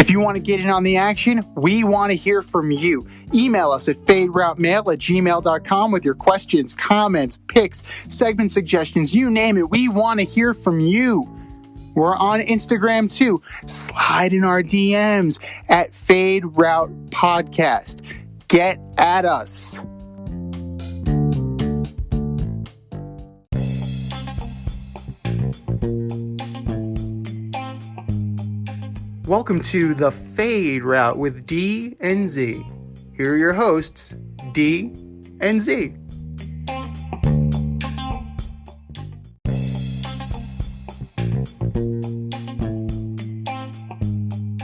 If you want to get in on the action, we want to hear from you. Email us at faderoutemail@gmail.com with your questions, comments, picks, segment suggestions, you name it. We want to hear from you. We're on Instagram too. Slide in our DMs at Fade Route Podcast. Get at us. Welcome to the Fade Route with D and Z. Here are your hosts, D and Z.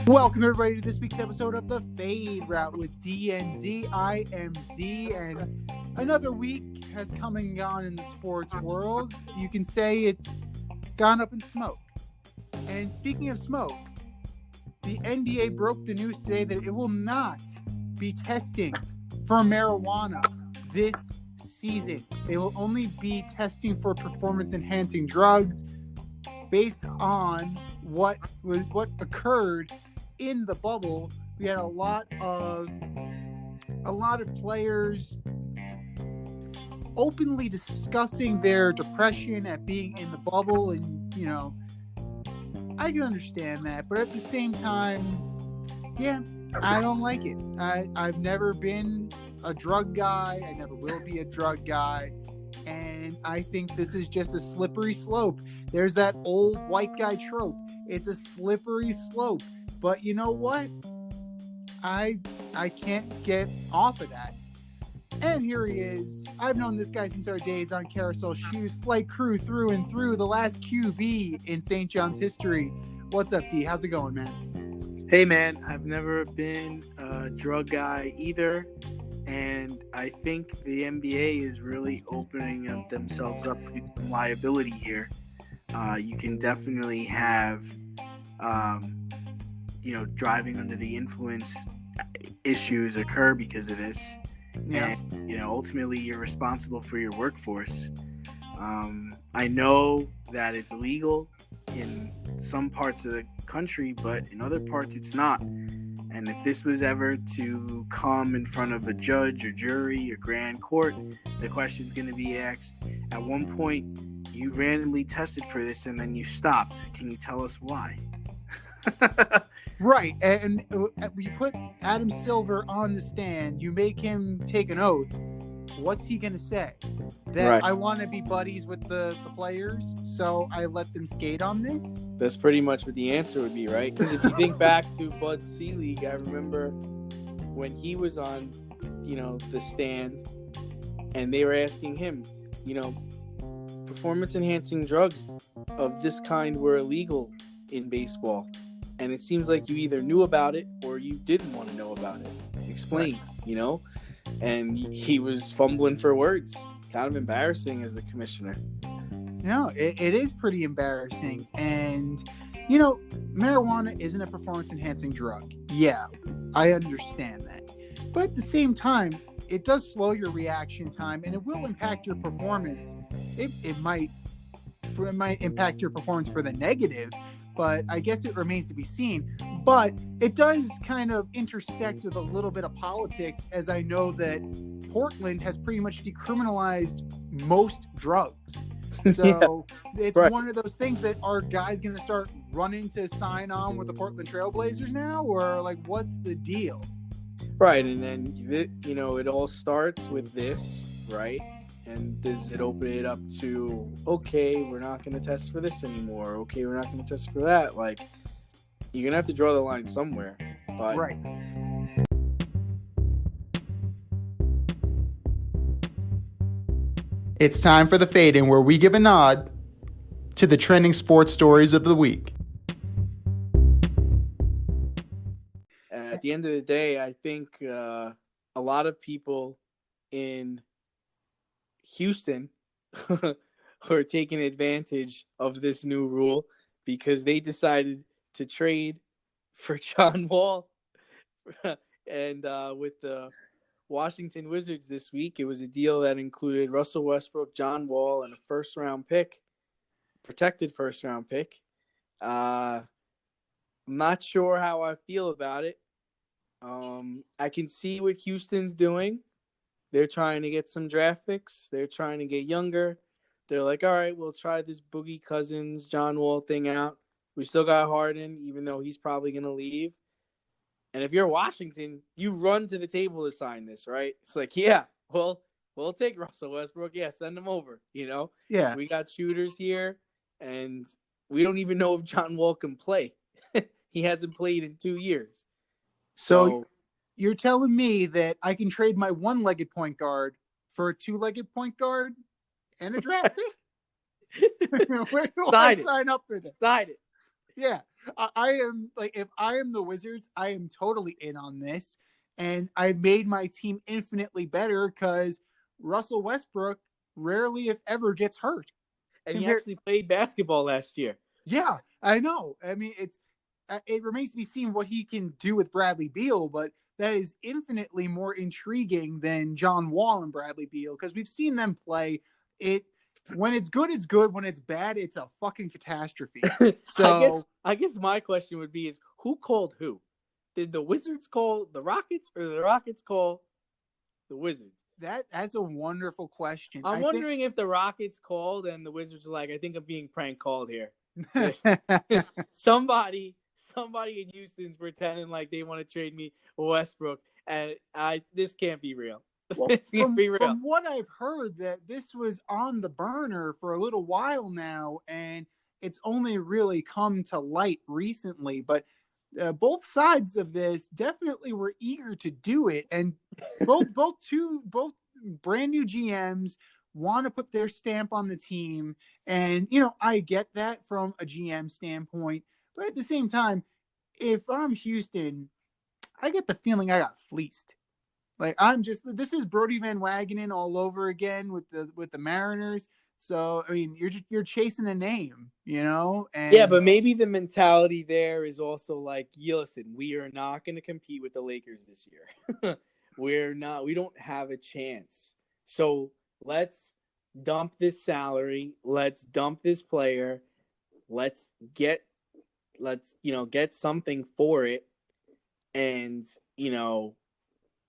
Welcome everybody to this week's episode of the Fade Route with D and Z. I am Z, and another week has come and gone in the sports world. You can say it's gone up in smoke. And speaking of smoke, the NBA broke the news today that it will not be testing for marijuana this season. They will only be testing for performance-enhancing drugs based on what occurred in the bubble. We had a lot of players openly discussing their depression at being in the bubble, and I can understand that, but at the same time, yeah, I don't like it. I've never been a drug guy. I never will be a drug guy. And I think this is just a slippery slope. There's that old white guy trope. It's a slippery slope. But you know what? I can't get off of that. And here he is. I've known this guy since our days on Carousel Shoes, flight crew through and through, the last QB in St. John's history. What's up, D? How's it going, man? Hey, man. I've never been a drug guy either. And I think the NBA is really opening themselves up to liability here. You can definitely have, driving under the influence issues occur because of this. Yeah. And, ultimately you're responsible for your workforce. I know that it's illegal in some parts of the country, but in other parts it's not. And if this was ever to come in front of a judge or jury or grand court, the question's going to be asked, at one point you randomly tested for this and then you stopped. Can you tell us why? Right, and you put Adam Silver on the stand, you make him take an oath. What's he going to say? That right. I want to be buddies with the players, so I let them skate on this? That's pretty much what the answer would be, right? Because if you think back to Bud Selig, I remember when he was on, the stand, and they were asking him, performance-enhancing drugs of this kind were illegal in baseball. And it seems like you either knew about it or you didn't want to know about it. Explain, right. And he was fumbling for words. Kind of embarrassing as the commissioner. No, it is pretty embarrassing. And, marijuana isn't a performance-enhancing drug. Yeah, I understand that. But at the same time, it does slow your reaction time, and it will impact your performance. It might impact your performance for the negative, but I guess it remains to be seen. But it does kind of intersect with a little bit of politics, as I know that Portland has pretty much decriminalized most drugs. So it's right. One of those things that are guys going to start running to sign on with the Portland Trailblazers now, or what's the deal? Right, and then it all starts with this, right? And does it open it up to, okay, we're not going to test for this anymore. Okay, we're not going to test for that. You're going to have to draw the line somewhere. But right. It's time for the fade-in, where we give a nod to the trending sports stories of the week. At the end of the day, I think a lot of people in Houston are taking advantage of this new rule because they decided to trade for John Wall. And with the Washington Wizards this week, it was a deal that included Russell Westbrook, John Wall, and a protected first-round pick. I'm not sure how I feel about it. I can see what Houston's doing. They're trying to get some draft picks. They're trying to get younger. They're like, all right, we'll try this Boogie Cousins, John Wall thing out. We still got Harden, even though he's probably going to leave. And if you're Washington, you run to the table to sign this, right? It's like, yeah, well, we'll take Russell Westbrook. Yeah, send him over. Yeah. We got shooters here, and we don't even know if John Wall can play. He hasn't played in 2 years. So you're telling me that I can trade my one-legged point guard for a two-legged point guard and a draft pick? Where do I sign up for this? Sign it. Yeah. I am like, if I am the Wizards, I am totally in on this. And I made my team infinitely better because Russell Westbrook rarely, if ever, gets hurt. And he actually played basketball last year. Yeah, I know. I mean, it remains to be seen what he can do with Bradley Beal, but that is infinitely more intriguing than John Wall and Bradley Beal because we've seen them play. When it's good, it's good. When it's bad, it's a fucking catastrophe. So I guess my question would be: is who called who? Did the Wizards call the Rockets, or the Rockets call the Wizards? That's a wonderful question. I'm wondering if the Rockets called and the Wizards are like, I think I'm being prank called here. somebody in Houston's pretending like they want to trade me Westbrook, and this can't be real. Well, from what I've heard, that this was on the burner for a little while now, and it's only really come to light recently. But both sides of this definitely were eager to do it, and both brand new GMs want to put their stamp on the team. And I get that from a GM standpoint, but at the same time, if I'm Houston, I get the feeling I got fleeced. Like, this is Brody Van Wagenen all over again with the Mariners. So, I mean, you're chasing a name, And yeah, but maybe the mentality there is also like, listen, we are not going to compete with the Lakers this year. We don't have a chance. So let's dump this salary. Let's dump this player. Let's get something for it. And,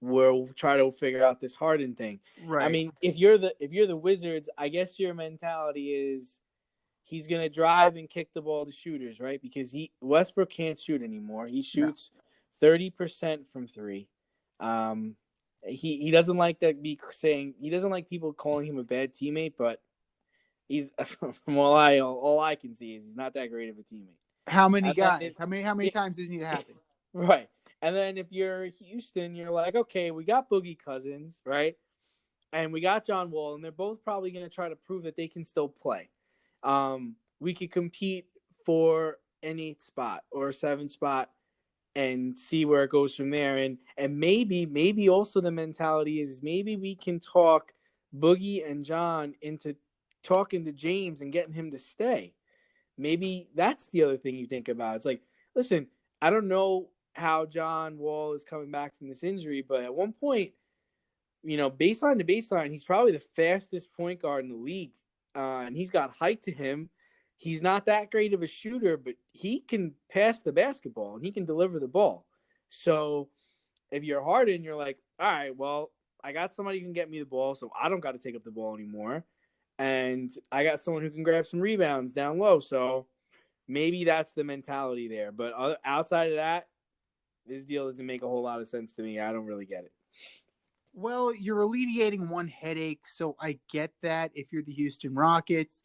we'll try to figure out this Harden thing. Right. I mean, if you're the Wizards, I guess your mentality is he's gonna drive and kick the ball to shooters, right? Because Westbrook can't shoot anymore. He shoots 30% from three. He doesn't like he doesn't like people calling him a bad teammate, but he's from all I can see is he's not that great of a teammate. How many guys? How many times does it need to happen? Right. And then if you're Houston, you're like, okay, we got Boogie Cousins, right? And we got John Wall, and they're both probably going to try to prove that they can still play. We could compete for an 8th spot or a 7th spot and see where it goes from there. And maybe also the mentality is maybe we can talk Boogie and John into talking to James and getting him to stay. Maybe that's the other thing you think about. It's like, listen, I don't know how John Wall is coming back from this injury, but at one point, baseline to baseline, he's probably the fastest point guard in the league, and he's got height to him. He's not that great of a shooter, but he can pass the basketball and he can deliver the ball. So if you're Harden, you're like, all right, well, I got somebody who can get me the ball, so I don't got to take up the ball anymore, and I got someone who can grab some rebounds down low. So maybe that's the mentality there. But outside of that, this deal doesn't make a whole lot of sense to me. I don't really get it. Well, you're alleviating one headache, so I get that if you're the Houston Rockets.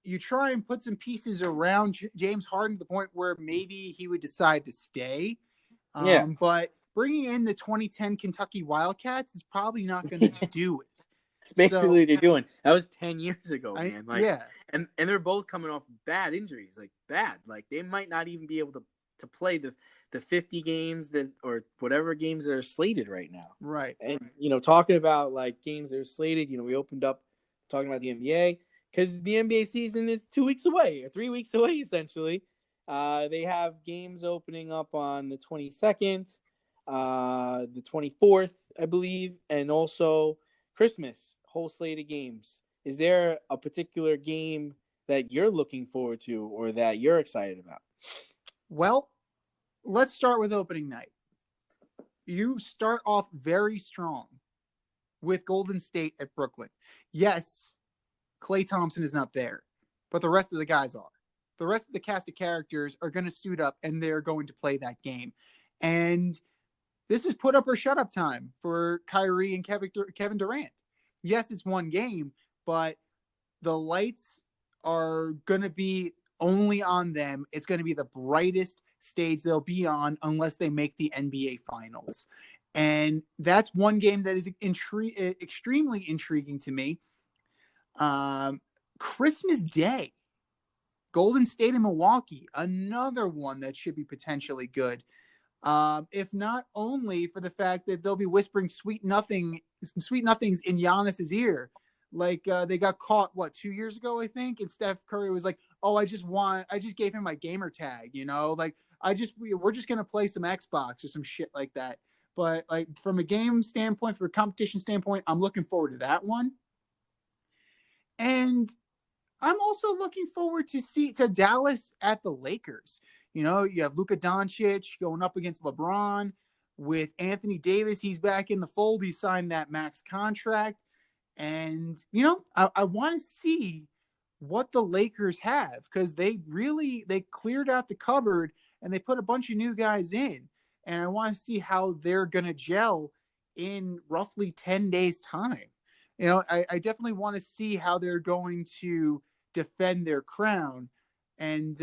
You try and put some pieces around James Harden to the point where maybe he would decide to stay. But bringing in the 2010 Kentucky Wildcats is probably not going to do it. It's basically what they're doing. That was 10 years ago, man. Yeah. And they're both coming off bad injuries, bad. They might not even be able to play the 50 games or whatever games that are slated right now. Right. And, talking about games that are slated, we opened up talking about the NBA because the NBA season is 2 weeks away or 3 weeks away, essentially. They have games opening up on the 22nd, the 24th, I believe, and also Christmas, whole slate of games. Is there a particular game that you're looking forward to or that you're excited about? Well, let's start with opening night. You start off very strong with Golden State at Brooklyn. Yes, Klay Thompson is not there, but the rest of the guys are. The rest of the cast of characters are going to suit up and they're going to play that game. And this is put up or shut up time for Kyrie and Kevin Durant. Yes, it's one game, but the lights are going to be only on them. It's going to be the brightest stage they'll be on unless they make the NBA Finals. And that's one game that is extremely intriguing to me. Christmas Day, Golden State and Milwaukee, another one that should be potentially good. If not only for the fact that they'll be whispering sweet nothings in Giannis's ear. Like they got caught 2 years ago, I think, and Steph Curry was like, "Oh, I just gave him my gamer tag, like we're just gonna play some Xbox or some shit like that." But like from a game standpoint, from a competition standpoint, I'm looking forward to that one. And I'm also looking forward to Dallas at the Lakers. You have Luka Doncic going up against LeBron. With Anthony Davis, he's back in the fold. He signed that max contract. And, I want to see what the Lakers have because they cleared out the cupboard and they put a bunch of new guys in. And I want to see how they're going to gel in roughly 10 days' time. I definitely want to see how they're going to defend their crown. And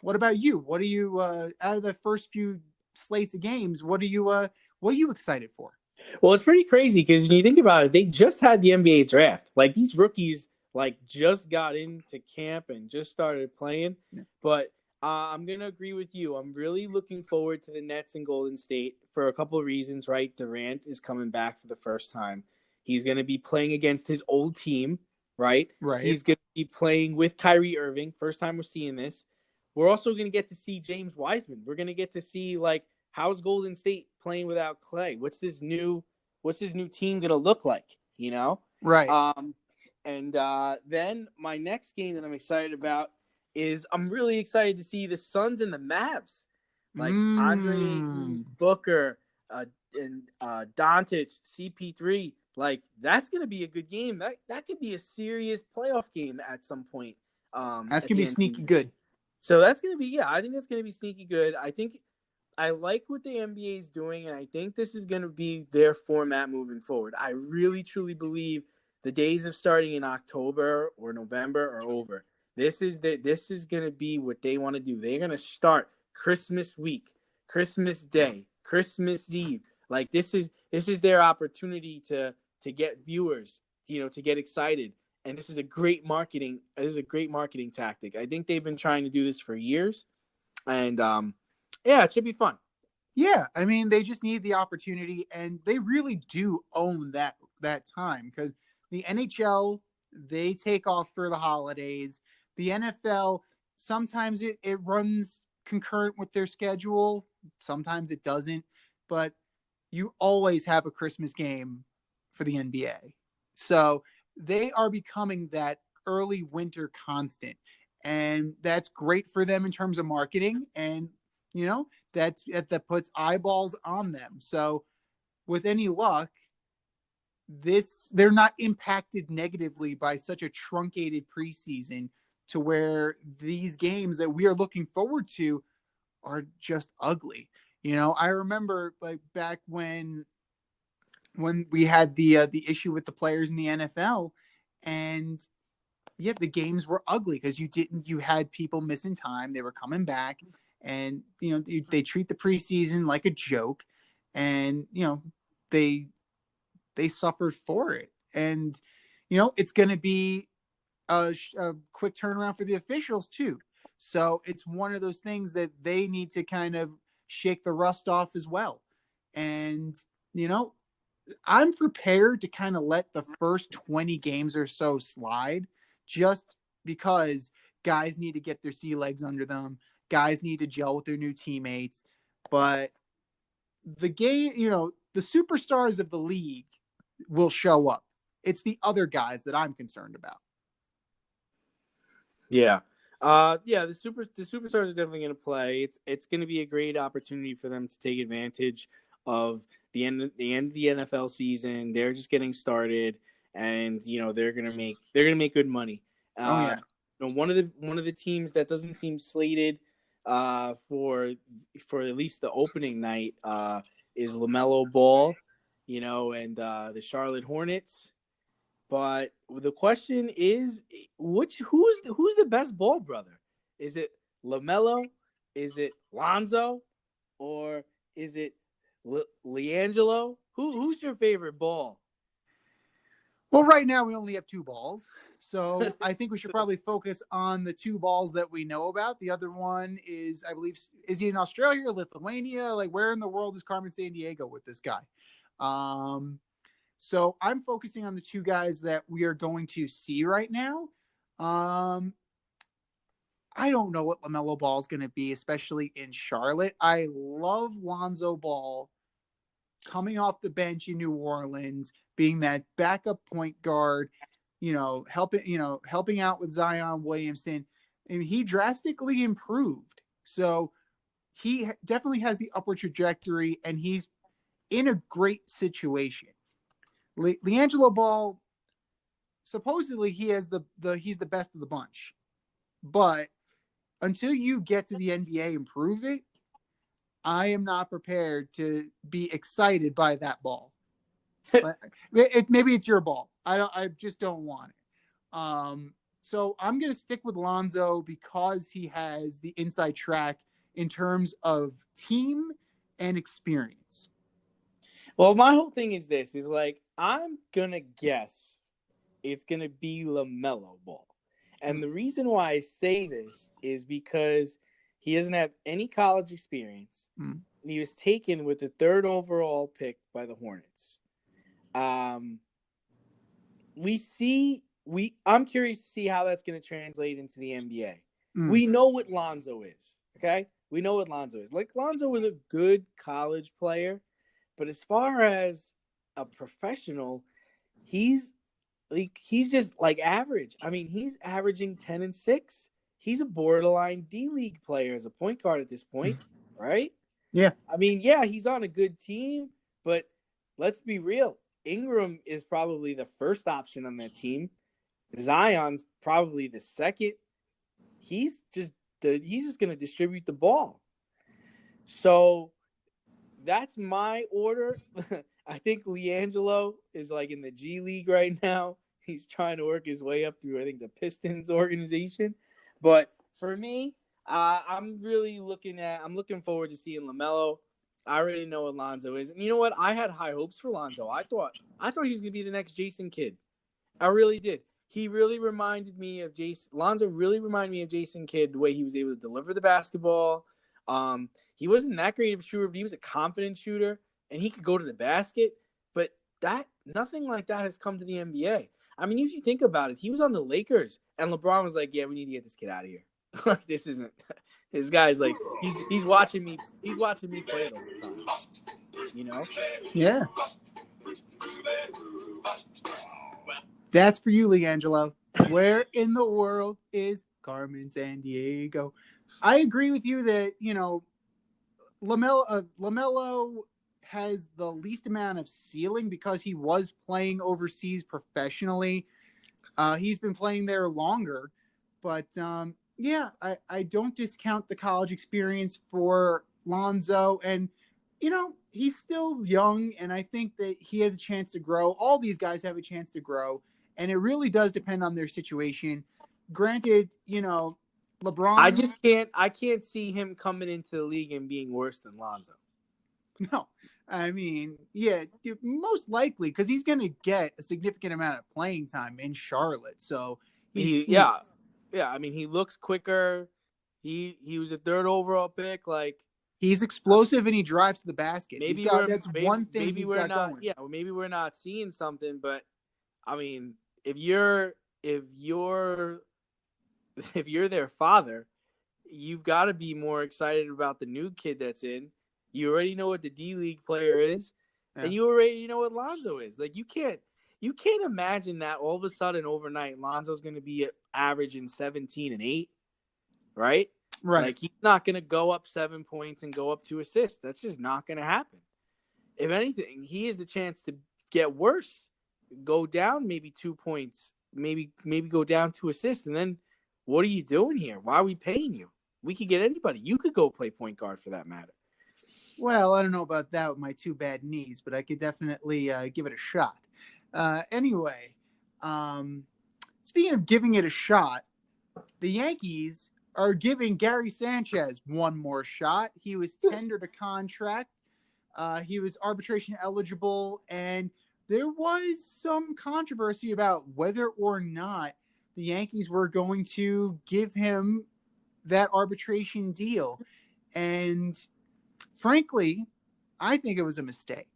what about you? What are you out of the first few slates of games? What are you excited for? Well, it's pretty crazy because when you think about it, they just had the NBA draft. Like these rookies, just got into camp and just started playing. Yeah. But I'm gonna agree with you. I'm really looking forward to the Nets and Golden State for a couple of reasons. Right, Durant is coming back for the first time. He's gonna be playing against his old team. Right. He's gonna be playing with Kyrie Irving. First time we're seeing this. We're also gonna get to see James Wiseman. We're gonna get to see how's Golden State playing without Klay? What's this new team gonna look like? Right. And then my next game that I'm excited about is I'm really excited to see the Suns and the Mavs, Andre Booker and Doncic, CP3. That's gonna be a good game. That could be a serious playoff game at some point. That's gonna be sneaky good. So that's gonna be I think that's gonna be sneaky good. I like what the NBA is doing, and I think this is going to be their format moving forward. I really, truly believe the days of starting in October or November are over. This is going to be what they want to do. They're going to start Christmas week, Christmas Day, Christmas Eve. This is their opportunity to get viewers, to get excited. And this is a great marketing tactic. I think they've been trying to do this for years, and yeah, it should be fun. Yeah, I mean, they just need the opportunity, and they really do own that time because the NHL, they take off for the holidays. The NFL, sometimes it runs concurrent with their schedule. Sometimes it doesn't, but you always have a Christmas game for the NBA. So they are becoming that early winter constant, and that's great for them in terms of marketing and that puts eyeballs on them. So with any luck, they're not impacted negatively by such a truncated preseason to where these games that we are looking forward to are just ugly. I remember back when we had the issue with the players in the NFL, and yeah, the games were ugly because you had people missing time. They were coming back. And, they treat the preseason like a joke, and, they suffered for it. And, it's going to be a quick turnaround for the officials too. So it's one of those things that they need to kind of shake the rust off as well. And, I'm prepared to kind of let the first 20 games or so slide just because guys need to get their sea legs under them. Guys need to gel with their new teammates. But the game, the superstars of the league will show up. It's the other guys that I'm concerned about. Yeah. Yeah, the superstars are definitely going to play. It's going to be a great opportunity for them to take advantage of the end of the NFL season. They're just getting started, and they're going to make good money. Oh yeah. One of the teams that doesn't seem slated for at least the opening night is LaMelo Ball, and the Charlotte Hornets. But the question is, who's the best Ball brother? Is it LaMelo? Is it Lonzo? Or is it LiAngelo? Who's your favorite Ball? Well, right now we only have 2 balls, so I think we should probably focus on the 2 balls that we know about. The other one is, I believe, is he in Australia or Lithuania? Like, where in the world is Carmen Sandiego with this guy? So I'm focusing on the 2 guys that we are going to see right now. I don't know what LaMelo Ball is going to be, especially in Charlotte. I love Lonzo Ball coming off the bench in New Orleans, being that backup point guard, helping out with Zion Williamson. And he drastically improved. So he definitely has the upward trajectory, and he's in a great situation. LiAngelo Ball, supposedly he's the best of the bunch, but until you get to the NBA and prove it, I am not prepared to be excited by that ball. Maybe it's your ball. I just don't want it. So I'm going to stick with Lonzo because he has the inside track in terms of team and experience. Well, my whole thing is this: is like I'm gonna guess it's gonna be LaMelo Ball, and the reason why I say this is because he doesn't have any college experience. And he was taken with the 3rd overall pick by the Hornets. I'm curious to see how that's going to translate into the NBA. We know what Lonzo is, okay? We know what Lonzo is. Like, Lonzo was a good college player, but as far as a professional, he's just like average. I mean, he's averaging 10 and 6. He's a borderline D-League player as a point guard at this point, right? Yeah. I mean, yeah, he's on a good team, but let's be real. Ingram is probably the first option on that team. Zion's probably the second. He's just going to distribute the ball. So that's my order. I think LiAngelo is like in the G League right now. He's trying to work his way up through, I think, the Pistons organization. But for me, I'm looking forward to seeing LaMelo. I already know what Lonzo is. And you know what? I had high hopes for Lonzo. I thought he was going to be the next Jason Kidd. I really did. He really reminded me of Jason. Lonzo really reminded me of Jason Kidd, the way he was able to deliver the basketball. He wasn't that great of a shooter, but he was a confident shooter, and he could go to the basket. But nothing like that has come to the NBA. I mean, if you think about it, he was on the Lakers, and LeBron was like, "Yeah, we need to get this kid out of here. Like, this isn't." This guy's like, he's watching me. He's watching me play the whole time. Yeah. That's for you, LiAngelo. Where in the world is Carmen Sandiego? I agree with you that, LaMelo has the least amount of ceiling because he was playing overseas professionally. He's been playing there longer. But, I don't discount the college experience for Lonzo. And, he's still young, and I think that he has a chance to grow. All these guys have a chance to grow. And it really does depend on their situation. Granted, LeBron. I can't see him coming into the league and being worse than Lonzo. No, I mean, yeah, most likely because he's going to get a significant amount of playing time in Charlotte. So yeah. I mean, he looks quicker. He was a 3rd overall pick. Like, he's explosive and he drives to the basket. Maybe we're not seeing something, but I mean, if you're their father, you've got to be more excited about the new kid that's in. You already know what the D-League player is, and you already know what Lonzo is. Like, you can't imagine that all of a sudden overnight Lonzo's going to be averaging 17 and 8. right? Right. Like, he's not going to go up 7 points and go up 2 assists. That's just not going to happen. If anything, he has a chance to get worse, go down maybe 2 points, maybe go down 2 assists, and then what are you doing here? Why are we paying you? We could get anybody. You could go play point guard for that matter. Well, I don't know about that with my 2 bad knees, but I could definitely give it a shot. Anyway, speaking of giving it a shot, the Yankees are giving Gary Sanchez one more shot. He was tendered a contract. He was arbitration eligible, and there was some controversy about whether or not the Yankees were going to give him that arbitration deal. And frankly, I think it was a mistake.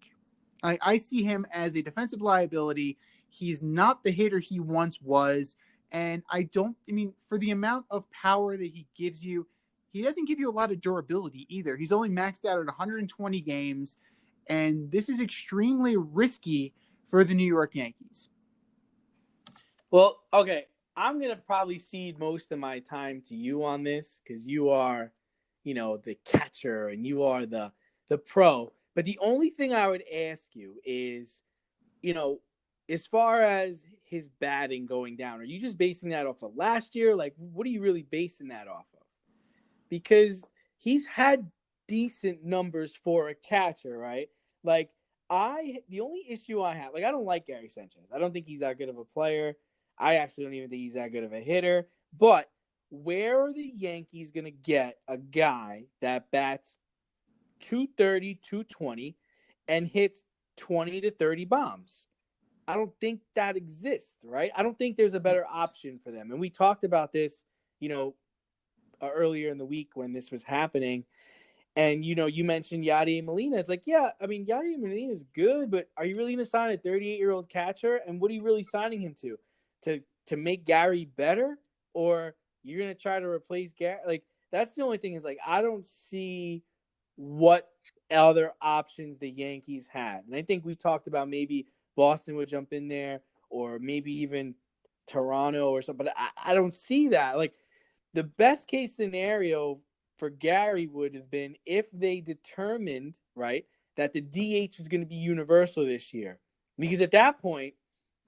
I see him as a defensive liability. He's not the hitter he once was. And for the amount of power that he gives you, he doesn't give you a lot of durability either. He's only maxed out at 120 games. And this is extremely risky for the New York Yankees. Well, okay. I'm going to probably cede most of my time to you on this because you are, the catcher and you are the pro. But the only thing I would ask you is, as far as his batting going down, are you just basing that off of last year? Like, what are you really basing that off of? Because he's had decent numbers for a catcher, right? Like, the only issue I have, I don't like Gary Sanchez. I don't think he's that good of a player. I actually don't even think he's that good of a hitter. But where are the Yankees going to get a guy that bats 230, 220 and hits 20 to 30 bombs? I don't think that exists, right? I don't think there's a better option for them. And we talked about this, earlier in the week when this was happening. And, you mentioned Yadier Molina. It's like, yeah, Yadier Molina is good, but are you really going to sign a 38-year-old catcher? And what are you really signing him to? To make Gary better? Or you're going to try to replace Gary? Like, that's the only thing is, I don't see what other options the Yankees had. And I think we talked about maybe Boston would jump in there or maybe even Toronto or something. But I don't see that. Like, the best case scenario for Gary would have been if they determined, right, that the DH was going to be universal this year. Because at that point,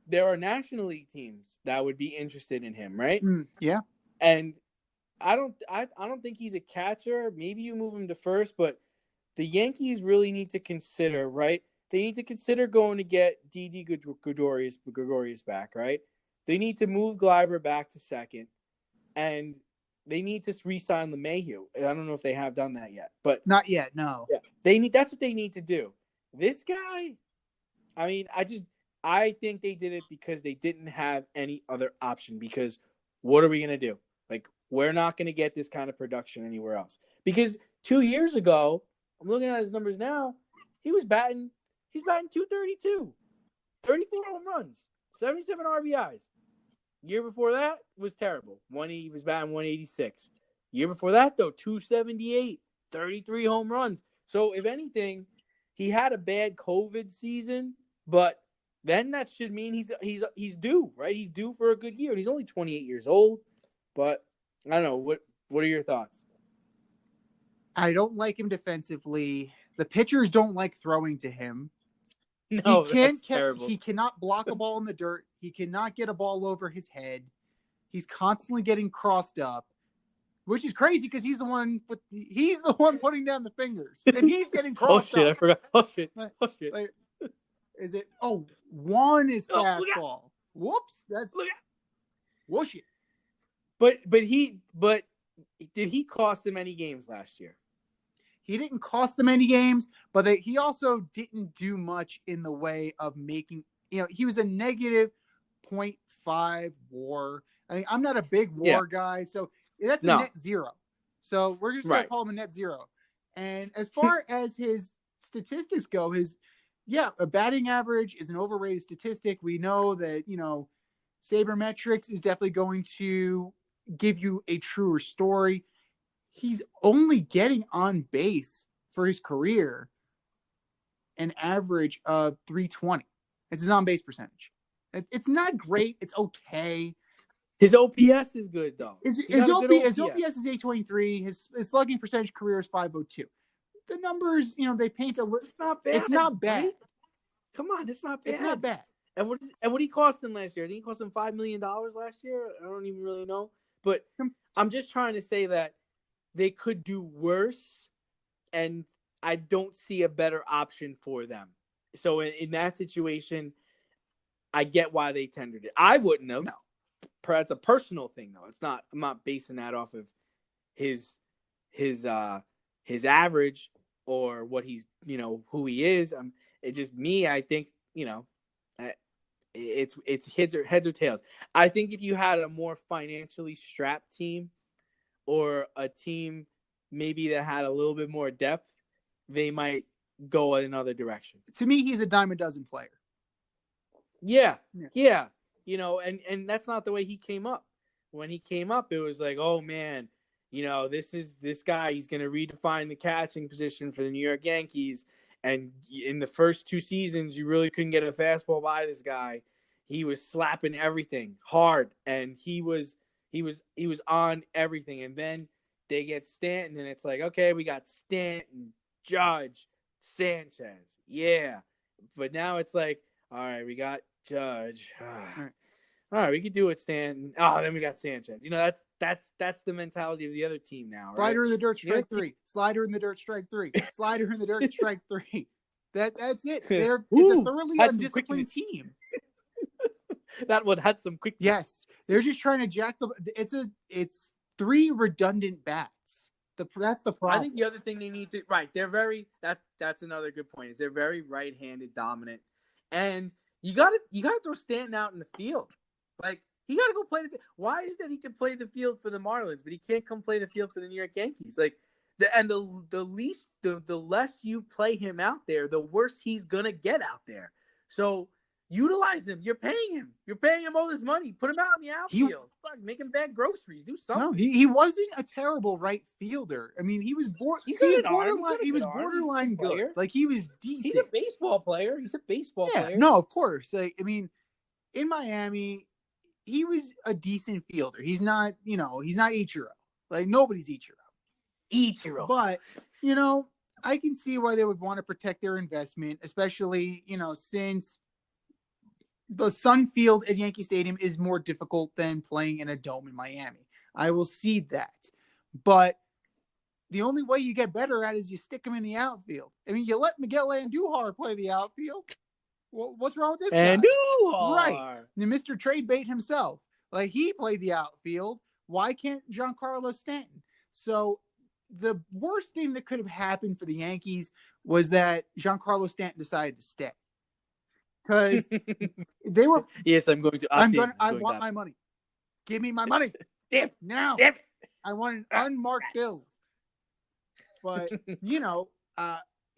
there are National League teams that would be interested in him, right? Yeah. And I don't think he's a catcher. Maybe you move him to first, but the Yankees really need to consider, right? They need to consider going to get Didi Gregorius back, right? They need to move Gleiber back to second, and they need to re-sign LeMahieu. I don't know if they have done that yet, but not yet. No. Yeah, that's what they need to do. This guy, I think they did it because they didn't have any other option. Because what are we going to do? Like, we're not going to get this kind of production anywhere else. Because 2 years ago, I'm looking at his numbers now, he's batting 232, 34 home runs, 77 RBIs. Year before that was terrible. He was batting 186. Year before that, though, 278, 33 home runs. So, if anything, he had a bad COVID season, but then that should mean he's due, right? He's due for a good year. And he's only 28 years old. But I don't know. What are your thoughts? I don't like him defensively. The pitchers don't like throwing to him. No, that's terrible. He cannot block a ball in the dirt. He cannot get a ball over his head. He's constantly getting crossed up, which is crazy because he's the one putting down the fingers, and he's getting crossed up. I forgot. Oh shit! Is it? Oh, one is fastball. Whoops! That's whoosh it. But did he cost them any games last year? He didn't cost them any games, but he also didn't do much in the way of making. He was a negative 0.5 WAR. I'm not a big WAR guy, so that's a net zero. So we're just going to call him a net zero. And as far as his statistics go, a batting average is an overrated statistic. We know that, sabermetrics is definitely going to give you a truer story. He's only getting on base for his career an average of 320. It's his on-base percentage. It's not great. It's okay. His OPS is good though. His His OPS is 823. His slugging percentage career is 502. The numbers, they paint a. It's not bad. It's not bad. Right? Come on, it's not bad. It's not bad. And what he cost him last year? I think he cost him $5 million last year. I don't even really know. But I'm just trying to say that they could do worse, and I don't see a better option for them. So in that situation, I get why they tendered it. I wouldn't have. No. That's a personal thing, though. It's not. I'm not basing that off of his average or what he's, who he is. It's just me. I think, it's heads or tails. I think if you had a more financially strapped team or a team maybe that had a little bit more depth, they might go in another direction. To me, he's a dime a dozen player. Yeah. And that's not the way he came up. When he came up, it was like, oh man, this guy, he's going to redefine the catching position for the New York Yankees. And in the first 2 seasons, you really couldn't get a fastball by this guy. He was slapping everything hard, and he was on everything. And then they get Stanton, and it's like, okay, we got Stanton, Judge, Sanchez, yeah. But now it's like, all right, we got Judge. All right, we could do it, Stanton. Oh, then we got Sanchez. That's the mentality of the other team now. Slider right? in the dirt, strike 3. Slider in the dirt, strike 3. Slider in the dirt, strike 3. That's it. It's a thoroughly undisciplined team. That one had some quick. Yes, they're just trying to jack the. It's 3 redundant bats. That's the problem. I think the other thing they need to They're very. That's another good point. Is they're very right-handed dominant, and you gotta throw Stanton out in the field. Like, he got to go play the. Why is it that he can play the field for the Marlins, but he can't come play the field for the New York Yankees? Like, the less you play him out there, the worse he's gonna get out there. So utilize him. You're paying him. You're paying him all this money. Put him out in the outfield. Make him bag groceries. Do something. No, he wasn't a terrible right fielder. I mean, he was borderline good. Like, he was decent. He's a baseball player. Player. No, of course. Like, I mean, in Miami, he was a decent fielder. He's not, he's not Ichiro. Like, nobody's Ichiro. But, I can see why they would want to protect their investment, especially, since the Sun Field at Yankee Stadium is more difficult than playing in a dome in Miami. I will cede that. But the only way you get better at it is you stick him in the outfield. I mean, you let Miguel Andujar play the outfield. Well, what's wrong with this guy? Andujar! Right. The Mr. Trade Bait himself. Like, he played the outfield. Why can't Giancarlo Stanton? So the worst thing that could have happened for the Yankees was that Giancarlo Stanton decided to stay. Because they were. Yes, I'm going to. I want my money. Give me my money. Damn. Now. Damn it. I want an unmarked bills. But,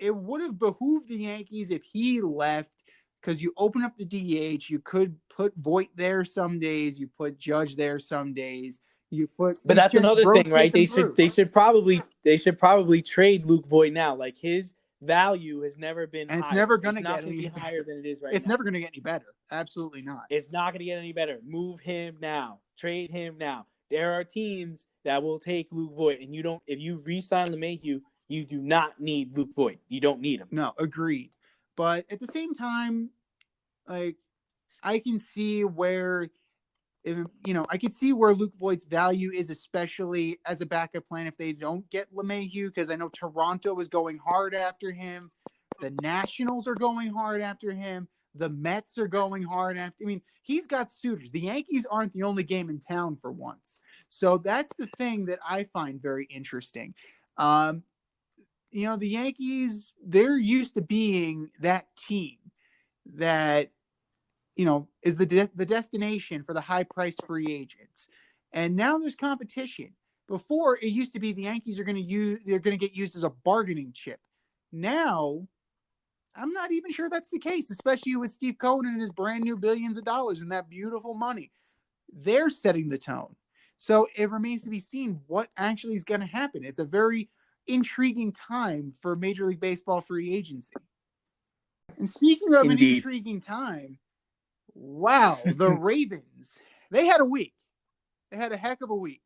it would have behooved the Yankees if he left, because you open up the DH. You could put Voit there some days. You put Judge there some days. But that's another thing, right? They should probably trade Luke Voit now. Like, his value has never been higher. It's never going to get any higher than it is right now. It's never going to get any better. Absolutely not. It's not going to get any better. Move him now. Trade him now. There are teams that will take Luke Voit, and if you re-sign LeMahieu, you do not need Luke Voit. You don't need him. No, agreed. But at the same time, like, I can see where Luke Voit's value is, especially as a backup plan if they don't get LeMahieu, because I know Toronto is going hard after him. The Nationals are going hard after him. The Mets are going hard after. I mean, he's got suitors. The Yankees aren't the only game in town for once. So that's the thing that I find very interesting. The Yankees, they're used to being that team that, is the destination for the high-priced free agents. And now there's competition. Before, it used to be the Yankees are going to get used as a bargaining chip. Now, I'm not even sure that's the case, especially with Steve Cohen and his brand new billions of dollars and that beautiful money. They're setting the tone. So it remains to be seen what actually is going to happen. It's a very intriguing time for Major League Baseball free agency. And speaking of an intriguing time, wow, the Ravens, they had a week. They had a heck of a week.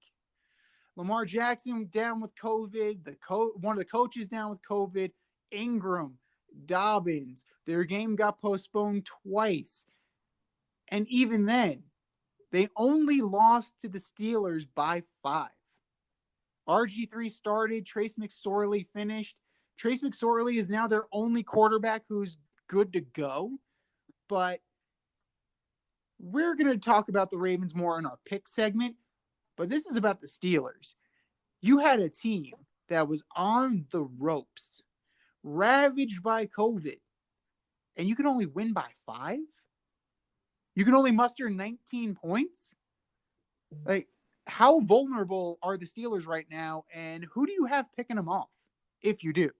Lamar Jackson down with COVID. One of the coaches down with COVID. Ingram, Dobbins. Their game got postponed twice. And even then, they only lost to the Steelers by 5. RG3 started. Trace McSorley finished. Trace McSorley is now their only quarterback who's good to go. But we're going to talk about the Ravens more in our pick segment. But this is about the Steelers. You had a team that was on the ropes, ravaged by COVID, and you can only win by 5? You can only muster 19 points? Like, how vulnerable are the Steelers right now, and who do you have picking them off, if you do?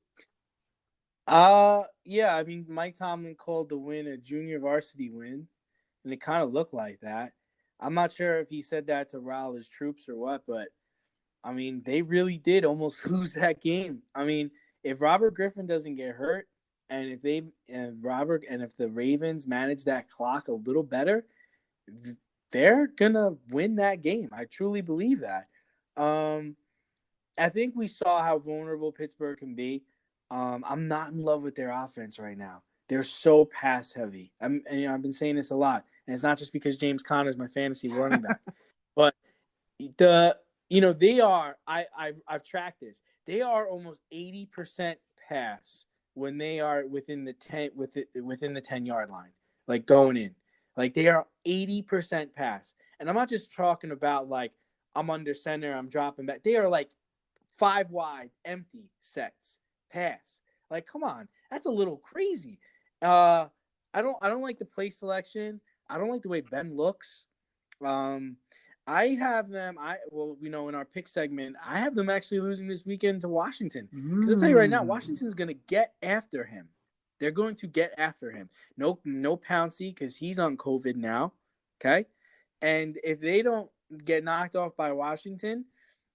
Yeah, I mean, Mike Tomlin called the win a junior varsity win, and it kind of looked like that. I'm not sure if he said that to rile his troops or what, but I mean, they really did almost lose that game. I mean, if Robert Griffin doesn't get hurt, and if the Ravens manage that clock a little better, they're gonna win that game. I truly believe that. I think we saw how vulnerable Pittsburgh can be. I'm not in love with their offense right now. They're so pass heavy. I've been saying this a lot, and it's not just because James Conner is my fantasy running back, but they are. I've tracked this. They are almost 80% pass when they are within the 10-yard line, like going in. Like they are 80% pass, and I'm not just talking about like I'm under center, I'm dropping back. They are like 5 wide, empty sets, pass. Like, come on, that's a little crazy. I don't like the play selection. I don't like the way Ben looks. I have them. In our pick segment, I have them actually losing this weekend to Washington. Because I'll tell you right now, Washington's going to get after him. They're going to get after him. No Pouncey because he's on COVID now. Okay, and if they don't get knocked off by Washington,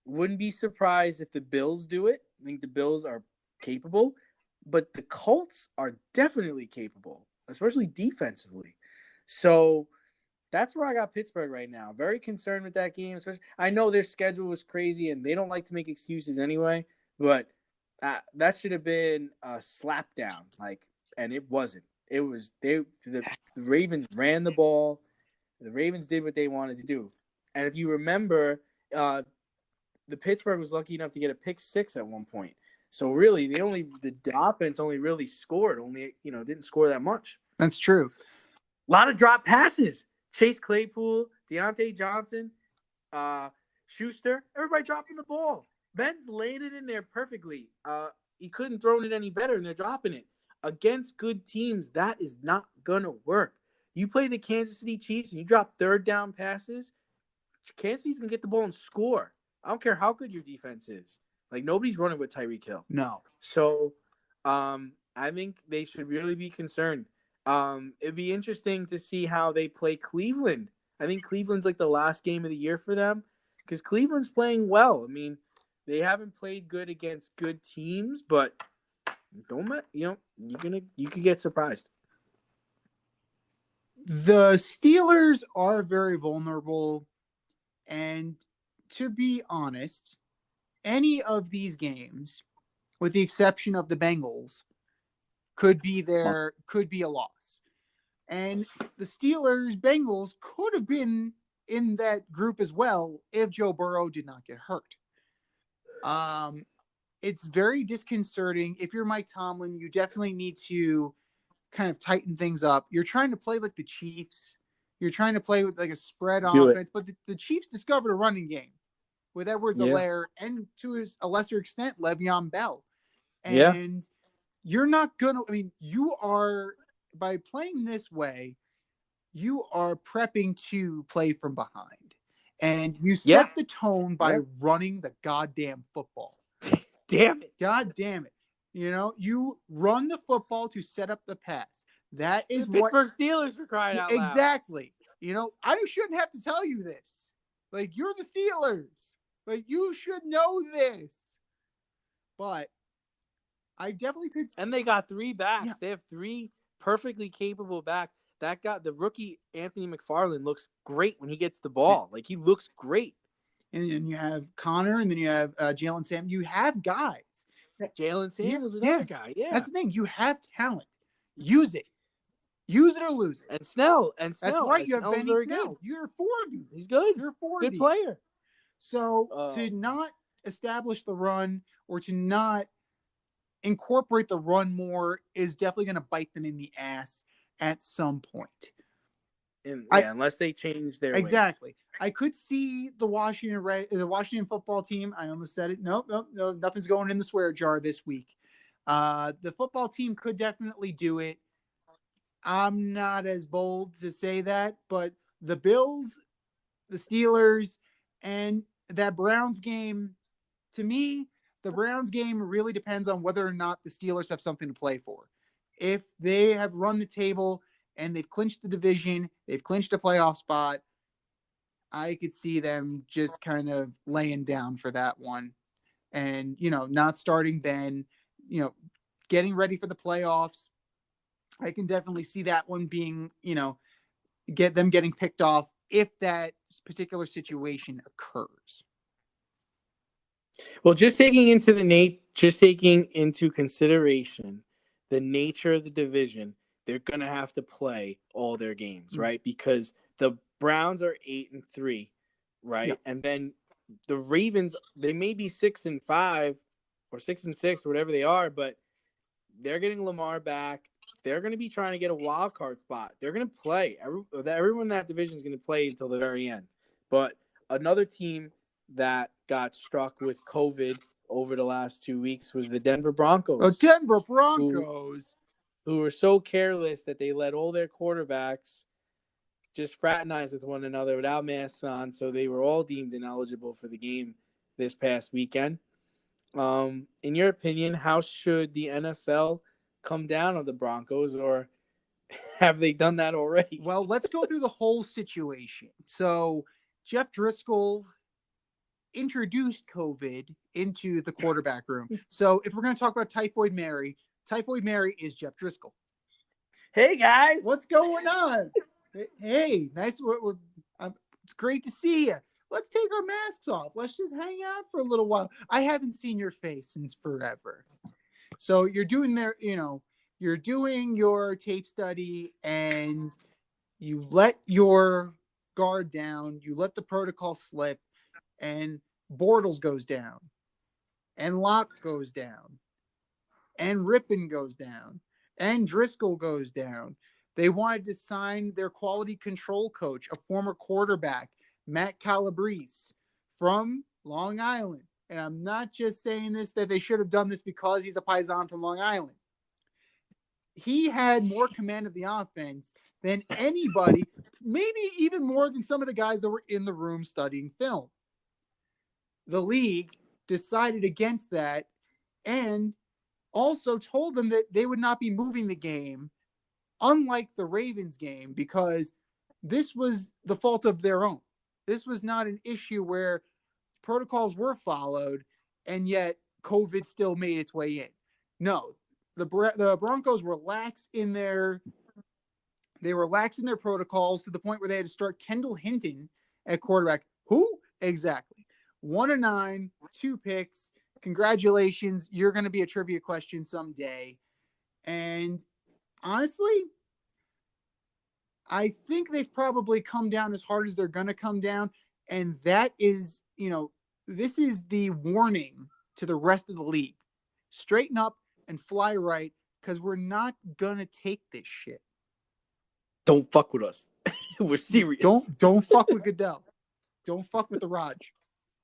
wouldn't be surprised if the Bills do it. I think the Bills are capable, but the Colts are definitely capable, especially defensively. So that's where I got Pittsburgh right now. Very concerned with that game. I know their schedule was crazy, and they don't like to make excuses anyway, but that should have been a slap down, and it wasn't. It was the Ravens ran the ball. The Ravens did what they wanted to do. And if you remember, the Pittsburgh was lucky enough to get a pick 6 at one point. So really, the offense only really scored, didn't score that much. That's true. A lot of drop passes. Chase Claypool, Deontay Johnson, Schuster, everybody dropping the ball. Ben's laid it in there perfectly. He couldn't throw it any better, and they're dropping it. Against good teams, that is not going to work. You play the Kansas City Chiefs and you drop third down passes, Kansas City's going to get the ball and score. I don't care how good your defense is. Like, nobody's running with Tyreek Hill. No. So, I think they should really be concerned. It'd be interesting to see how they play Cleveland. I think Cleveland's like the last game of the year for them because Cleveland's playing well. I mean, they haven't played good against good teams, but you could get surprised. The Steelers are very vulnerable, and to be honest, any of these games, with the exception of the Bengals, could be a loss. And the Steelers-Bengals could have been in that group as well if Joe Burrow did not get hurt. It's very disconcerting. If you're Mike Tomlin, you definitely need to kind of tighten things up. You're trying to play like the Chiefs. You're trying to play with like a spread offense, but the Chiefs discovered a running game with Edwards-Helaire and to a lesser extent, Le'Veon Bell. And you're not going to, you are, by playing this way, you are prepping to play from behind. And you set the tone by running the goddamn football. Damn it. God damn it. You run the football to set up the pass. That is the Pittsburgh Steelers for crying out loud. Exactly. I shouldn't have to tell you this. Like, you're the Steelers. Like, you should know this. But I definitely could. And they got 3 backs. Yeah. They have 3 perfectly capable backs. The rookie Anthony McFarland looks great when he gets the ball. Like, he looks great. and then you have Connor, and then you have Jalen Sam. You have guys. Jalen Sam was yeah. another guy. Yeah, That's the thing. You have talent. Use it. Use it or lose it. And Snell. That's right. You have Snell's Benny very Snell. good. You're 40. He's good. You're 40. Good player. So to not establish the run or to not incorporate the run more is definitely going to bite them in the ass at some point. Unless they change their exactly. ways. I could see the Washington football team. I almost said it. No, nothing's going in the swear jar this week. The football team could definitely do it. I'm not as bold to say that, but the Bills, the Steelers, and that Browns game, to me, the Browns game really depends on whether or not the Steelers have something to play for. If they have run the table and they've clinched the division, they've clinched a playoff spot, I could see them just kind of laying down for that one and, not starting Ben, getting ready for the playoffs. I can definitely see that one being, get them getting picked off if that particular situation occurs. Well, just taking into consideration the nature of the division, they're going to have to play all their games, right? Because the Browns are 8-3, right? Yeah. And then the Ravens, they may be 6-5 or 6-6, whatever they are, but they're getting Lamar back. They're going to be trying to get a wild card spot. They're going to play. Everyone in that division is going to play until the very end. But another team that got struck with COVID over the last 2 weeks was the Denver Broncos. Oh, Denver Broncos. Who were so careless that they let all their quarterbacks just fraternize with one another without masks on, so they were all deemed ineligible for the game this past weekend. In your opinion, how should the NFL come down on the Broncos, or have they done that already? Well, let's go through the whole situation. So Jeff Driscoll introduced COVID into the quarterback room. So if we're going to talk about Typhoid Mary is Jeff Driscoll. Hey, guys. What's going on? Hey, nice. It's great to see you. Let's take our masks off. Let's just hang out for a little while. I haven't seen your face since forever. So you're doing you're doing your tape study and you let your guard down. You let the protocol slip and Bortles goes down and Locke goes down and Rippon goes down and Driscoll goes down. They wanted to sign their quality control coach, a former quarterback, Matt Calabrese from Long Island. And I'm not just saying this that they should have done this because he's a Paisan from Long Island. He had more command of the offense than anybody, maybe even more than some of the guys that were in the room studying film. The league decided against that and also told them that they would not be moving the game, unlike the Ravens game, because this was the fault of their own. This was not an issue where protocols were followed and yet COVID still made its way in. No, the Broncos were lax in their protocols to the point where they had to start Kendall Hinton at quarterback. Who? Exactly. 1-9, 2 picks. Congratulations. You're going to be a trivia question someday. And honestly, I think they've probably come down as hard as they're going to come down. And that is, this is the warning to the rest of the league. Straighten up and fly right, because we're not going to take this shit. Don't fuck with us. We're serious. Don't fuck with Goodell. Don't fuck with the Raj.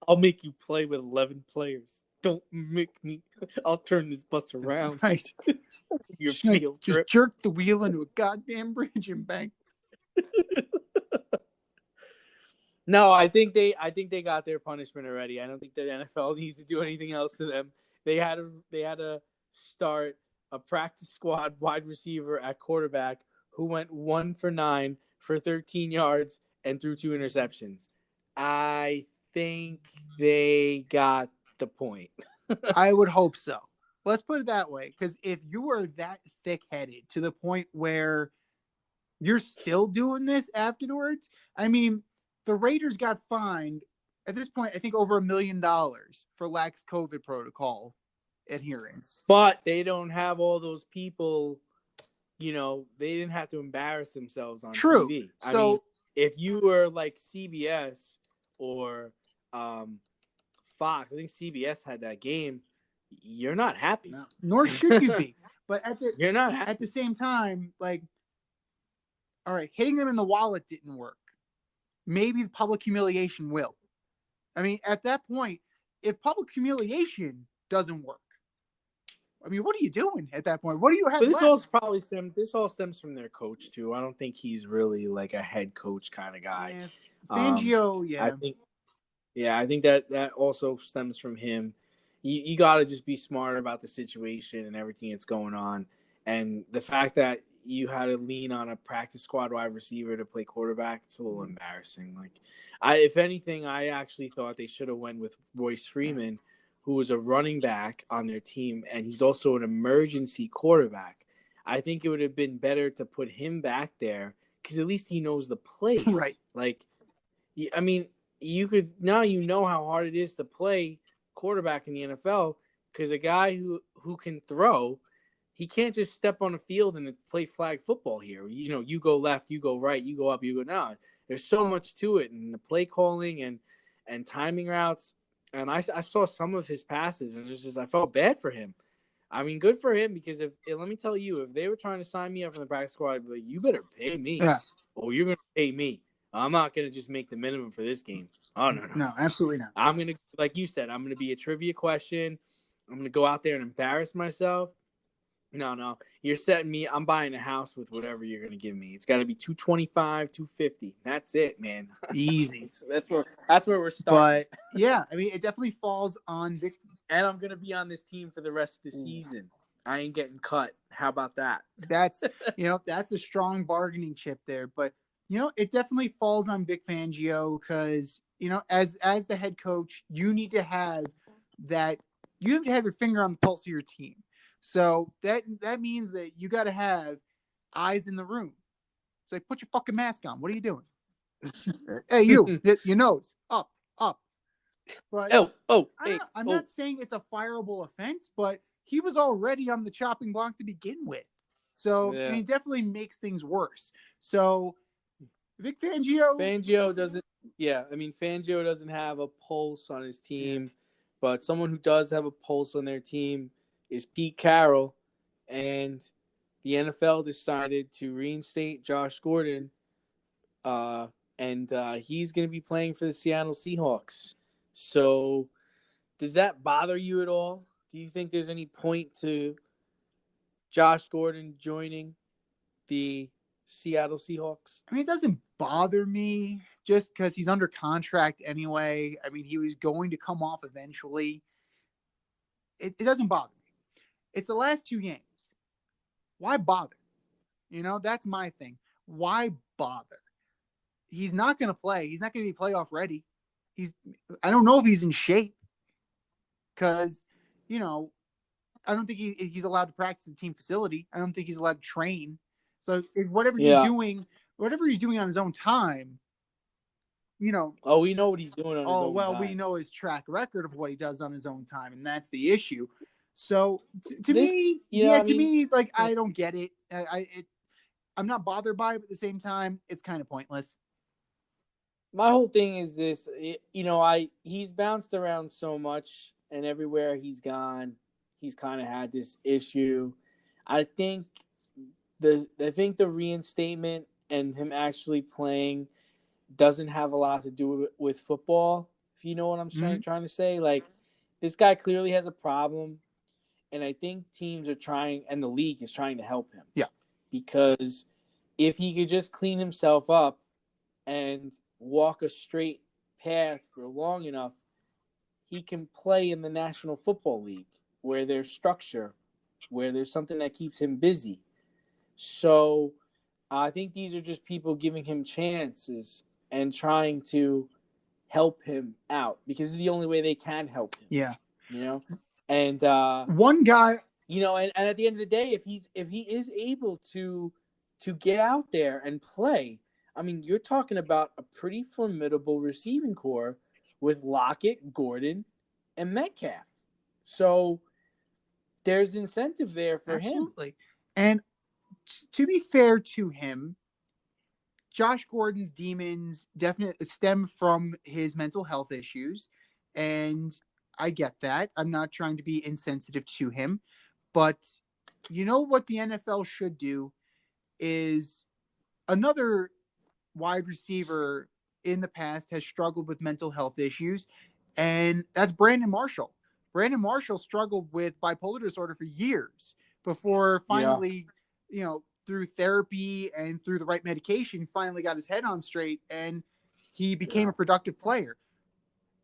I'll make you play with 11 players. Don't make me. I'll turn this bus around. That's right. Your field trip. Just jerk the wheel into a goddamn bridge and bang. No, I think they got their punishment already. I don't think that NFL needs to do anything else to them. They had to start a practice squad wide receiver at quarterback who went 1 for 9 for 13 yards and threw 2 interceptions. I think they got the point. I would hope so. Let's put it that way, because if you are that thick-headed to the point where you're still doing this afterwards, I mean, the Raiders got fined at this point, I think over $1 million for lax COVID protocol adherence. But they don't have all those people, they didn't have to embarrass themselves on True. TV. So, I mean, if you were like CBS or Fox, I think CBS had that game, you're not happy. No, nor should you be. But you're not happy. At the same time, like, all right, hitting them in the wallet didn't work. Maybe the public humiliation will. I mean, at that point, if public humiliation doesn't work, I mean, what are you doing at that point? What do you have? But this all stems from their coach too. I don't think he's really like a head coach kind of guy. Yeah. Fangio, I think that also stems from him. You got to just be smart about the situation and everything that's going on. And the fact that you had to lean on a practice squad wide receiver to play quarterback, it's a little embarrassing. Like, if anything, I actually thought they should have went with Royce Freeman, who was a running back on their team, and he's also an emergency quarterback. I think it would have been better to put him back there because at least he knows the plays. Right. Like, I mean, now you know how hard it is to play quarterback in the NFL because a guy who can throw, he can't just step on the field and play flag football here. You go left, you go right, you go up, you go down. There's so much to it, and the play calling and timing routes. And I saw some of his passes, and I felt bad for him. I mean, good for him because let me tell you, if they were trying to sign me up from the practice squad, I'd be like, you better pay me. Yeah. Or you're going to pay me. I'm not going to just make the minimum for this game. Oh, no. No, absolutely not. I'm going to, like you said, I'm going to be a trivia question. I'm going to go out there and embarrass myself. No. You're setting me. I'm buying a house with whatever you're going to give me. It's got to be $225, $250. That's it, man. Easy. That's where we're starting. But yeah, I mean, it definitely falls on Vic. And I'm going to be on this team for the rest of the season. I ain't getting cut. How about that? That's a strong bargaining chip there. But it definitely falls on Vic Fangio because as the head coach, you need to have that. You have to have your finger on the pulse of your team. So that means that you got to have eyes in the room. It's like, put your fucking mask on. What are you doing? Hey, you, your nose up. But I'm not saying it's a fireable offense, but he was already on the chopping block to begin with. So yeah. it definitely makes things worse. So Vic Fangio doesn't have a pulse on his team, but someone who does have a pulse on their team is Pete Carroll, and the NFL decided to reinstate Josh Gordon, and he's going to be playing for the Seattle Seahawks. So does that bother you at all? Do you think there's any point to Josh Gordon joining the Seattle Seahawks? I mean, it doesn't bother me just because he's under contract anyway. I mean, he was going to come off eventually. It doesn't bother me. It's the last 2 games. Why bother? That's my thing. Why bother? He's not going to play. He's not going to be playoff ready. I don't know if he's in shape because, I don't think he's allowed to practice at the team facility. I don't think he's allowed to train. So whatever he's doing on his own time, Oh, we know what he's doing on his own time. We know his track record of what he does on his own time, and that's the issue. So to me, like, I don't get it. I'm not bothered by it, but at the same time, it's kind of pointless. My whole thing is this, he's bounced around so much, and everywhere he's gone, he's kind of had this issue. I think the reinstatement and him actually playing doesn't have a lot to do with football, if you know what I'm trying to say. Like, this guy clearly has a problem, and I think teams are trying, and the league is trying to help him. Yeah. Because if he could just clean himself up and walk a straight path for long enough, he can play in the National Football League where there's structure, where there's something that keeps him busy. So I think these are just people giving him chances and trying to help him out because it's the only way they can help him. Yeah. And one guy, and at the end of the day, if he is able to get out there and play, I mean, you're talking about a pretty formidable receiving core with Lockett, Gordon, and Metcalf. So there's incentive there for him. Absolutely. And to be fair to him, Josh Gordon's demons definitely stem from his mental health issues. And I get that. I'm not trying to be insensitive to him. But you know what the NFL should do is another wide receiver in the past has struggled with mental health issues, and that's Brandon Marshall. Brandon Marshall struggled with bipolar disorder for years before finally, through therapy and through the right medication, finally got his head on straight and he became a productive player.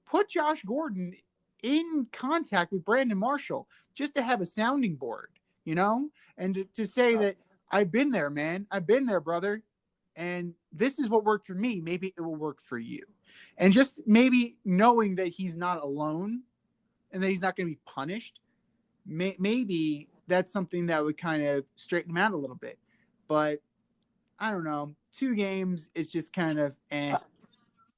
Put Josh Gordon in contact with Brandon Marshall just to have a sounding board, and to say that I've been there, man. I've been there, brother. And this is what worked for me. Maybe it will work for you. And just maybe knowing that he's not alone and that he's not going to be punished, maybe that's something that would kind of straighten him out a little bit. But I don't know. 2 games is just kind of eh.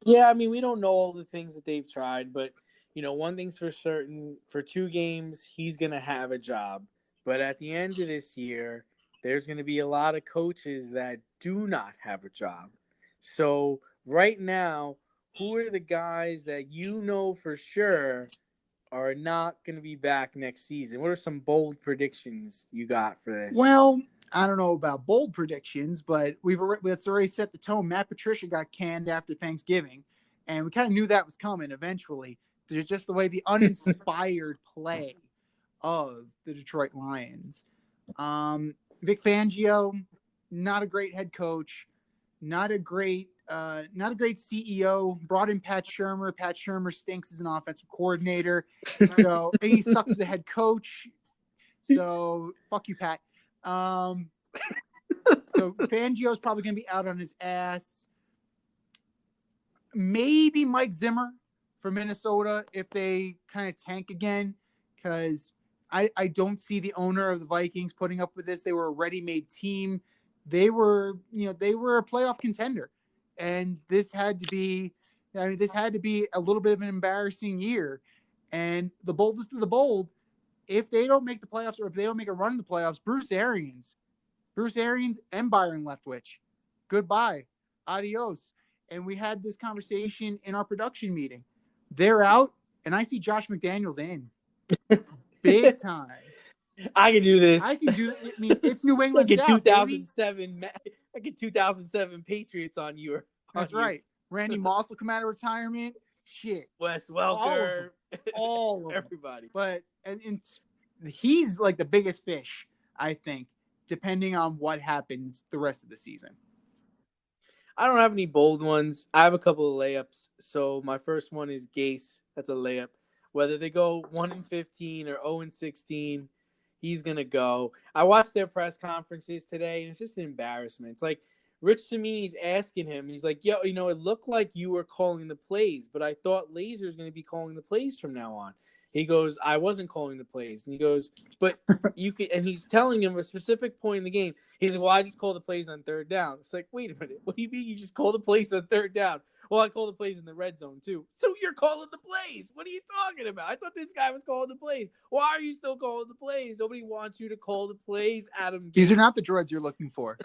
Yeah, I mean, we don't know all the things that they've tried, but, one thing's for certain. For 2 games, he's going to have a job. But at the end of this year, there's going to be a lot of coaches that do not have a job. So right now, who are the guys that for sure are not going to be back next season? What are some bold predictions you got for this? Well, I don't know about bold predictions, but let's already set the tone. Matt Patricia got canned after Thanksgiving, and we kind of knew that was coming eventually. There's just the way the uninspired play of the Detroit Lions. Vic Fangio, not a great head coach, not a great CEO. Brought in Pat Shurmur. Pat Shurmur stinks as an offensive coordinator. And he sucks as a head coach. So fuck you, Pat. So Fangio's probably going to be out on his ass. Maybe Mike Zimmer for Minnesota if they kind of tank again, because I don't see the owner of the Vikings putting up with this. They were a ready-made team. They were a playoff contender, and this had to be a little bit of an embarrassing year. And the boldest of the bold, if they don't make the playoffs or if they don't make a run in the playoffs, Bruce Arians and Byron Leftwich, goodbye, adios. And we had this conversation in our production meeting. They're out, and I see Josh McDaniels in. Big time. I can do this. I mean, it's New England like a South, 2007, like a 2007 Patriots on you. That's right. Randy Moss will come out of retirement. Shit. Wes Welker. All of everybody. But and he's like the biggest fish, I think, depending on what happens the rest of the season. I don't have any bold ones. I have a couple of layups. So my first one is Gase. That's a layup. Whether they go 1-15 or 0-16, he's going to go. I watched their press conferences today, and it's just an embarrassment. It's like Rich Cimini's asking him. He's like, yo, it looked like you were calling the plays, but I thought Laser was going to be calling the plays from now on. He goes, I wasn't calling the plays. And he goes, but you could, and he's telling him a specific point in the game. He's like, well, I just called the plays on 3rd down. It's like, wait a minute. What do you mean you just call the plays on 3rd down? Well, I call the plays in the red zone too. So you're calling the plays. What are you talking about? I thought this guy was calling the plays. Why are you still calling the plays? Nobody wants you to call the plays, Adam Gase. These are not the droids you're looking for.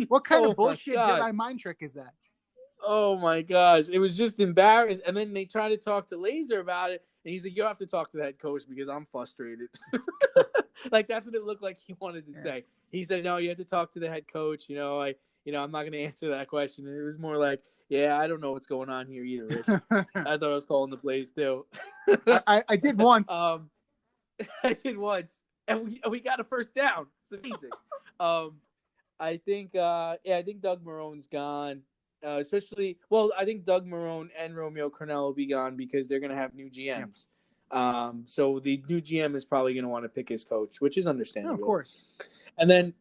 What kind of bullshit Jedi mind trick is that? Oh my gosh. It was just embarrassing. And then they tried to talk to Laser about it. And he's like, you have to talk to the head coach because I'm frustrated. Like, that's what it looked like he wanted to say. He said, no, you have to talk to the head coach. I'm not going to answer that question. And it was more like, yeah, I don't know what's going on here either, Rich. I thought I was calling the plays too. I did once. I did once. And we got a first down. It's amazing. I think Doug Marone's gone. I think Doug Marone and Romeo Crennel will be gone because they're going to have new GMs. Yeah. So the new GM is probably going to want to pick his coach, which is understandable. No, of course. And then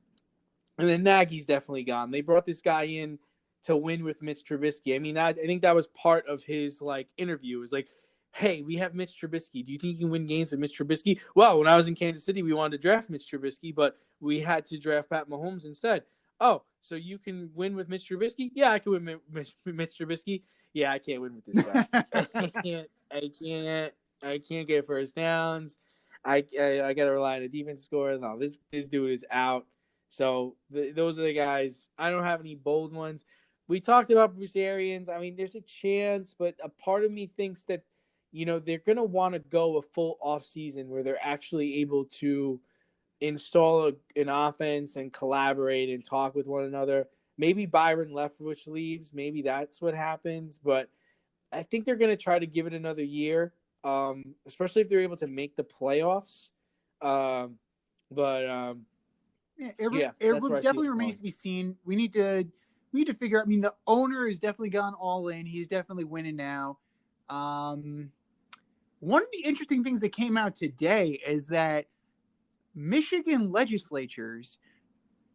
Nagy's definitely gone. They brought this guy in to win with Mitch Trubisky. I mean, I think that was part of his interview. It was like, hey, we have Mitch Trubisky. Do you think you can win games with Mitch Trubisky? Well, when I was in Kansas City, we wanted to draft Mitch Trubisky, but we had to draft Pat Mahomes instead. oh, so you can win with Mitch Trubisky? Yeah, I can win with Mitch Trubisky. Yeah, I can't win with this guy. I can't get first downs. I got to rely on a defense score. No, this dude is out. So those are the guys. I don't have any bold ones. We talked about Bruce Arians. I mean, there's a chance, but a part of me thinks that, they're going to want to go a full off season where they're actually able to install an offense and collaborate and talk with one another. Maybe Byron Leftwich leaves. Maybe that's what happens. But I think they're going to try to give it another year, especially if they're able to make the playoffs. It definitely remains to be seen. We need to figure out. I mean, the owner has definitely gone all in. He's definitely winning now. One of the interesting things that came out today is that Michigan legislatures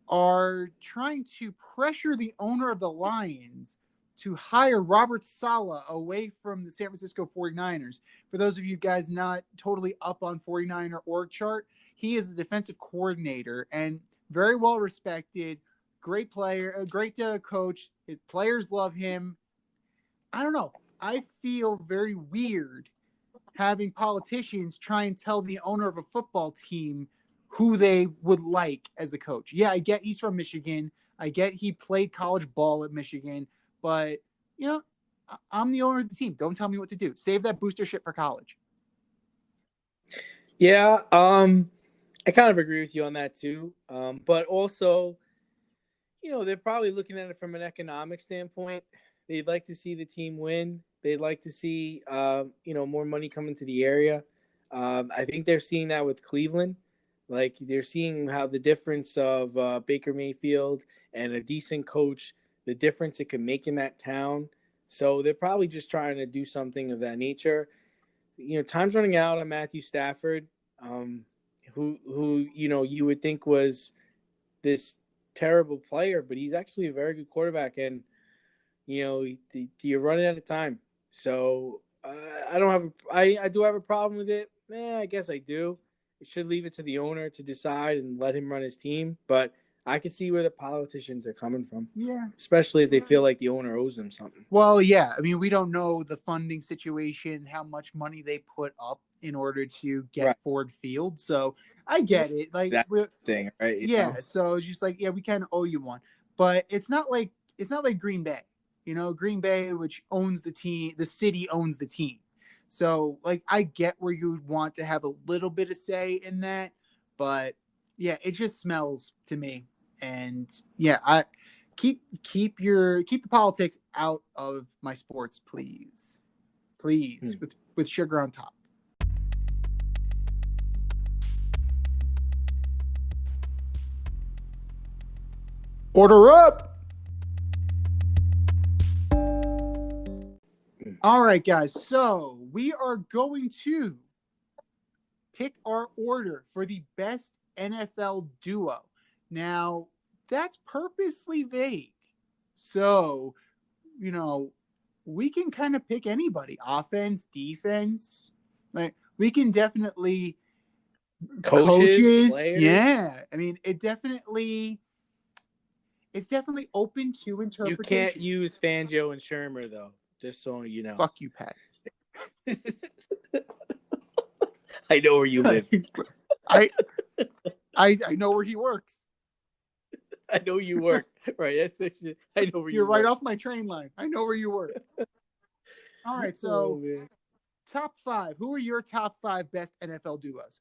are trying to pressure the owner of the Lions to hire Robert Saleh away from the San Francisco 49ers. For those of you guys not totally up on 49er org chart, he is the defensive coordinator and very well respected, great player, a great coach. His players love him. I don't know. I feel very weird having politicians try and tell the owner of a football team who they would like as a coach. Yeah, I get he's from Michigan. I get he played college ball at Michigan. But, I'm the owner of the team. Don't tell me what to do. Save that booster ship for college. Yeah, I kind of agree with you on that too. But also, they're probably looking at it from an economic standpoint. They'd like to see the team win. They'd like to see, more money come into the area. I think they're seeing that with Cleveland. Like, they're seeing how the difference of Baker Mayfield and a decent coach, the difference it can make in that town. So they're probably just trying to do something of that nature. Time's running out on Matthew Stafford, who you would think was this terrible player, but he's actually a very good quarterback, and you're running out of time. So I do have a problem with it. I guess I do. It should leave it to the owner to decide and let him run his team. But I can see where the politicians are coming from. Yeah. Especially if they feel like the owner owes them something. Well, yeah. I mean, we don't know the funding situation, how much money they put up in order to get Ford Field. So I get it. Like that thing, right? Yeah. So it's just like, we kind of owe you one. But it's not like Green Bay. Green Bay, which owns the team, the city owns the team. So, like, I get where you would want to have a little bit of say in that, but yeah, it just smells to me. And yeah, I keep the politics out of my sports, please, with sugar on top. Order up. All right, guys. So we are going to pick our order for the best NFL duo. Now, that's purposely vague. So, we can kind of pick anybody. Offense, defense. Like, we can definitely coaches. Players. Yeah. I mean, it's definitely open to interpretation. You can't use Fangio and Shermer, though. Just so you know. Fuck you, Pat. I know where you live. I know where he works. I know you work. Right. I know where You're you right work. Off my train line. I know where you work. All right. So, top 5. Who are your top 5 best NFL duos?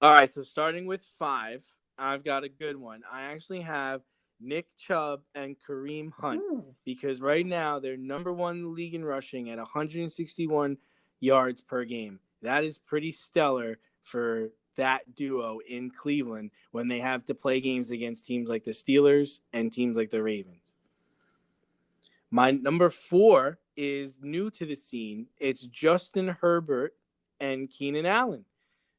All right. So, starting with 5, I've got a good one. I actually have Nick Chubb and Kareem Hunt, because right now they're number 1 in the league in rushing at 161 yards per game. That is pretty stellar for that duo in Cleveland when they have to play games against teams like the Steelers and teams like the Ravens. My number 4 is new to the scene. It's Justin Herbert and Keenan Allen.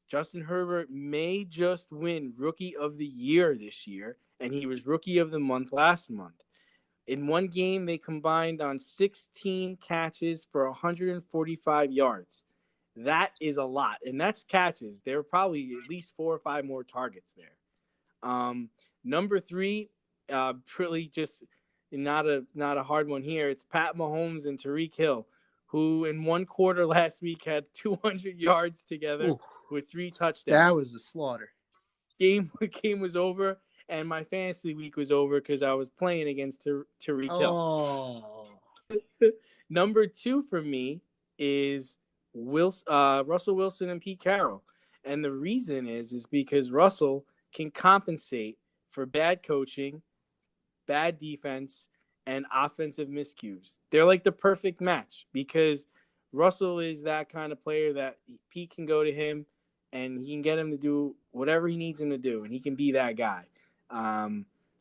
Justin Herbert may just win Rookie of the Year this year, and he was Rookie of the Month last month. In one game, they combined on 16 catches for 145 yards. That is a lot, and that's catches. There were probably at least 4 or 5 more targets there. Number 3, really just not a hard one here. It's Pat Mahomes and Tyreek Hill, who in one quarter last week had 200 yards together with 3 touchdowns. That was a slaughter. Game was over, and my fantasy week was over because I was playing against Tyreek Hill. Number 2 for me is Russell Wilson and Pete Carroll. And the reason is because Russell can compensate for bad coaching, bad defense, and offensive miscues. They're like the perfect match because Russell is that kind of player that Pete can go to him and he can get him to do whatever he needs him to do, and he can be that guy.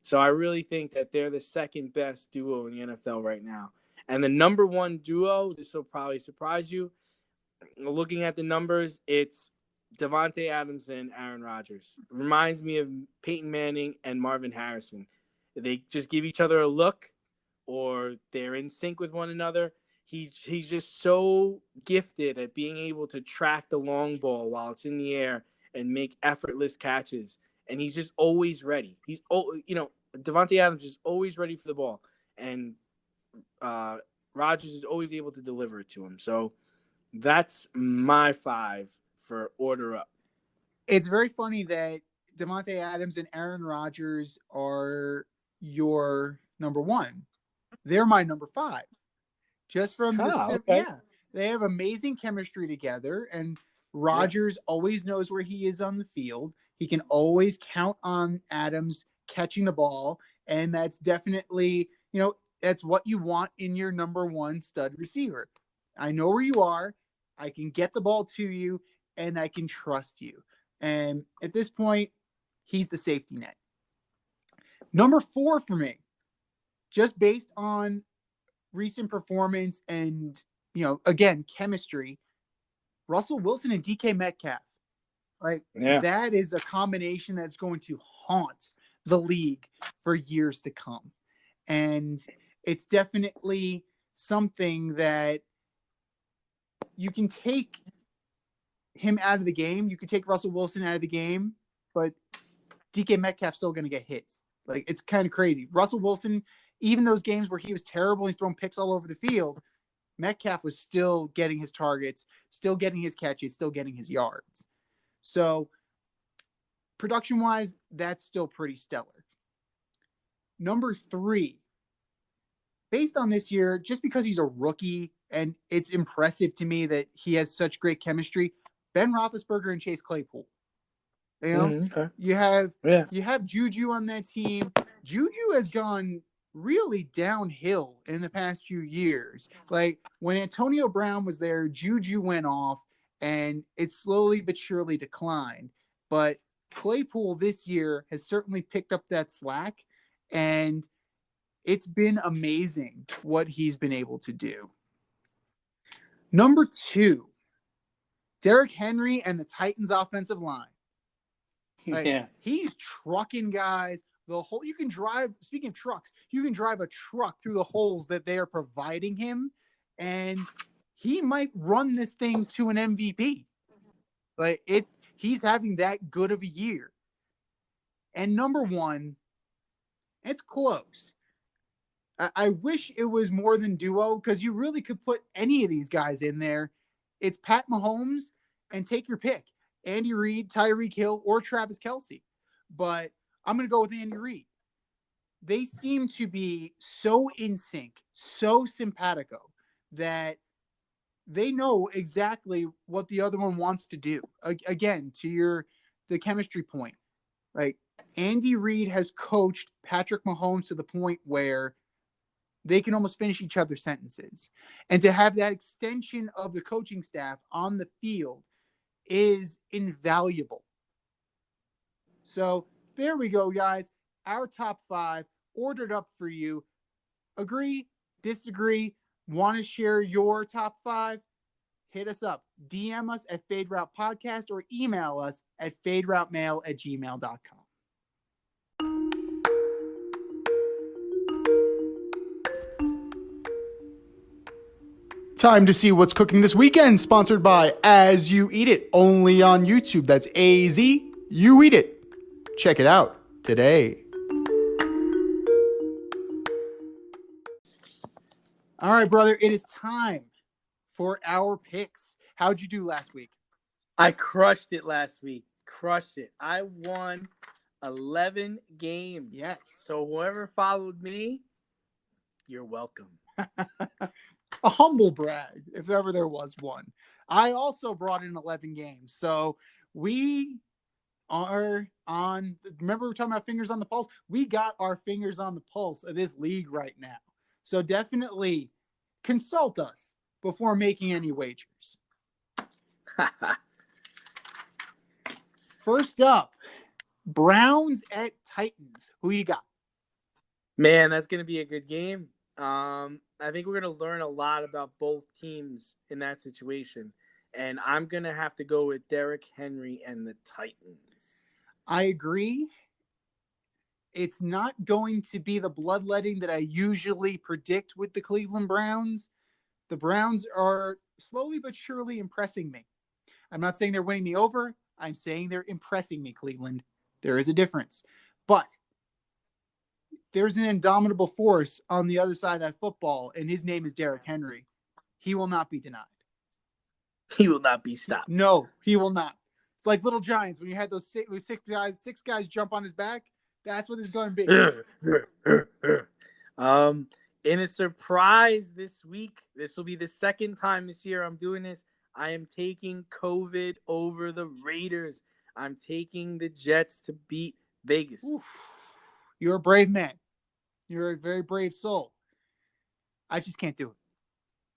So I really think that they're the second best duo in the NFL right now. And the number 1 duo, this will probably surprise you, looking at the numbers, it's Davante Adams and Aaron Rodgers. Reminds me of Peyton Manning and Marvin Harrison. They just give each other a look, or they're in sync with one another. He's just so gifted at being able to track the long ball while it's in the air and make effortless catches. And he's just always ready. Davante Adams is always ready for the ball, and Rodgers is always able to deliver it to him. So that's my 5 for order up. It's very funny that Davante Adams and Aaron Rodgers are your number 1. They're my number 5. Just from they have amazing chemistry together, and Rodgers always knows where he is on the field. He can always count on Adams catching the ball, and that's definitely, that's what you want in your number 1 stud receiver. I know where you are. I can get the ball to you, and I can trust you. And at this point, he's the safety net. Number 4 for me, just based on recent performance and, again, chemistry, Russell Wilson and DK Metcalf. That is a combination that's going to haunt the league for years to come. And it's definitely something that you can take him out of the game. You can take Russell Wilson out of the game, but DK Metcalf's still going to get hits. It's kind of crazy. Russell Wilson, even those games where he was terrible, he's throwing picks all over the field, Metcalf was still getting his targets, still getting his catches, still getting his yards. So production-wise, that's still pretty stellar. Number 3, based on this year, just because he's a rookie and it's impressive to me that he has such great chemistry, Ben Roethlisberger and Chase Claypool. You have Juju on that team. Juju has gone really downhill in the past few years. When Antonio Brown was there, Juju went off, and it slowly but surely declined. But Claypool this year has certainly picked up that slack, and it's been amazing what he's been able to do. Number 2, Derrick Henry and the Titans offensive line. He's trucking guys. You can drive, speaking of trucks, you can drive a truck through the holes that they are providing him, and he might run this thing to an MVP. He's having that good of a year. And number 1, it's close. I wish it was more than duo, because you really could put any of these guys in there. It's Pat Mahomes, and take your pick. Andy Reid, Tyreek Hill, or Travis Kelce. But I'm going to go with Andy Reid. They seem to be so in sync, so simpatico, that they know exactly what the other one wants to do. Again, to the chemistry point. Andy Reid has coached Patrick Mahomes to the point where they can almost finish each other's sentences. And to have that extension of the coaching staff on the field is invaluable. So there we go, guys. Our top 5 ordered up for you. Agree? Disagree? Want to share your top 5? Hit us up. DM us at Fade Route Podcast, or email us at faderoutemail@gmail.com. Time to see what's cooking this weekend, sponsored by As You Eat It, only on YouTube. That's AZ You Eat It. Check it out today. All right, brother. It is time for our picks. How'd you do last week? I crushed it last week. Crushed it. I won 11 games. Yes. So whoever followed me, you're welcome. A humble brag, if ever there was one. I also brought in 11 games. So we are on. Remember, we were talking about fingers on the pulse? We got our fingers on the pulse of this league right now. So definitely consult us before making any wagers. First up, Browns at Titans. Who you got? Man, that's going to be a good game. I think we're going to learn a lot about both teams in that situation. And I'm going to have to go with Derrick Henry and the Titans. I agree. It's not going to be the bloodletting that I usually predict with the Cleveland Browns. The Browns are slowly but surely impressing me. I'm not saying they're winning me over. I'm saying they're impressing me, Cleveland. There is a difference. But there's an indomitable force on the other side of that football, and his name is Derrick Henry. He will not be denied. He will not be stopped. No, he will not. It's like Little Giants when you had those six guys jump on his back. That's what it's going to be. In a surprise this week, this will be the second time this year I'm doing this. I am taking COVID over the Raiders. I'm taking the Jets to beat Vegas. Oof. You're a brave man. You're a very brave soul. I just can't do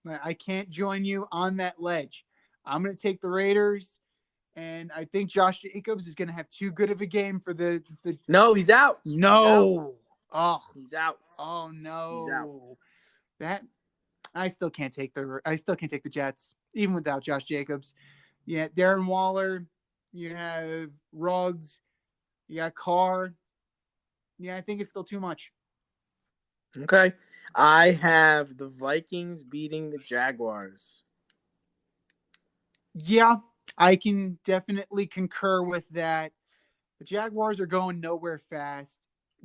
it. I can't join you on that ledge. I'm going to take the Raiders, and I think Josh Jacobs is going to have too good of a game for the. No, he's out. No. He's out. Oh no. He's out. That I still can't take the Jets, even without Josh Jacobs. Yeah, Darren Waller, you have Ruggs, you got Carr. Yeah, I think it's still too much. Okay. I have the Vikings beating the Jaguars. Yeah, I can definitely concur with that. The Jaguars are going nowhere fast.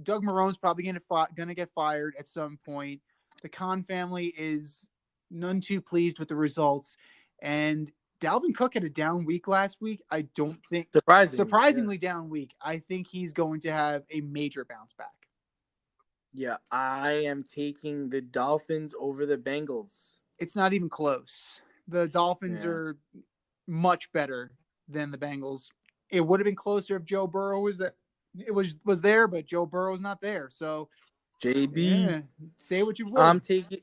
Doug Marrone's probably going to get fired at some point. The Khan family is none too pleased with the results. And Dalvin Cook had a down week last week. I don't think surprisingly down week. I think he's going to have a major bounce back. Yeah, I am taking the Dolphins over the Bengals. It's not even close. The Dolphins are much better than the Bengals. It would have been closer if Joe Burrow was there, but Joe Burrow's not there. So JB, say what you will. I'm taking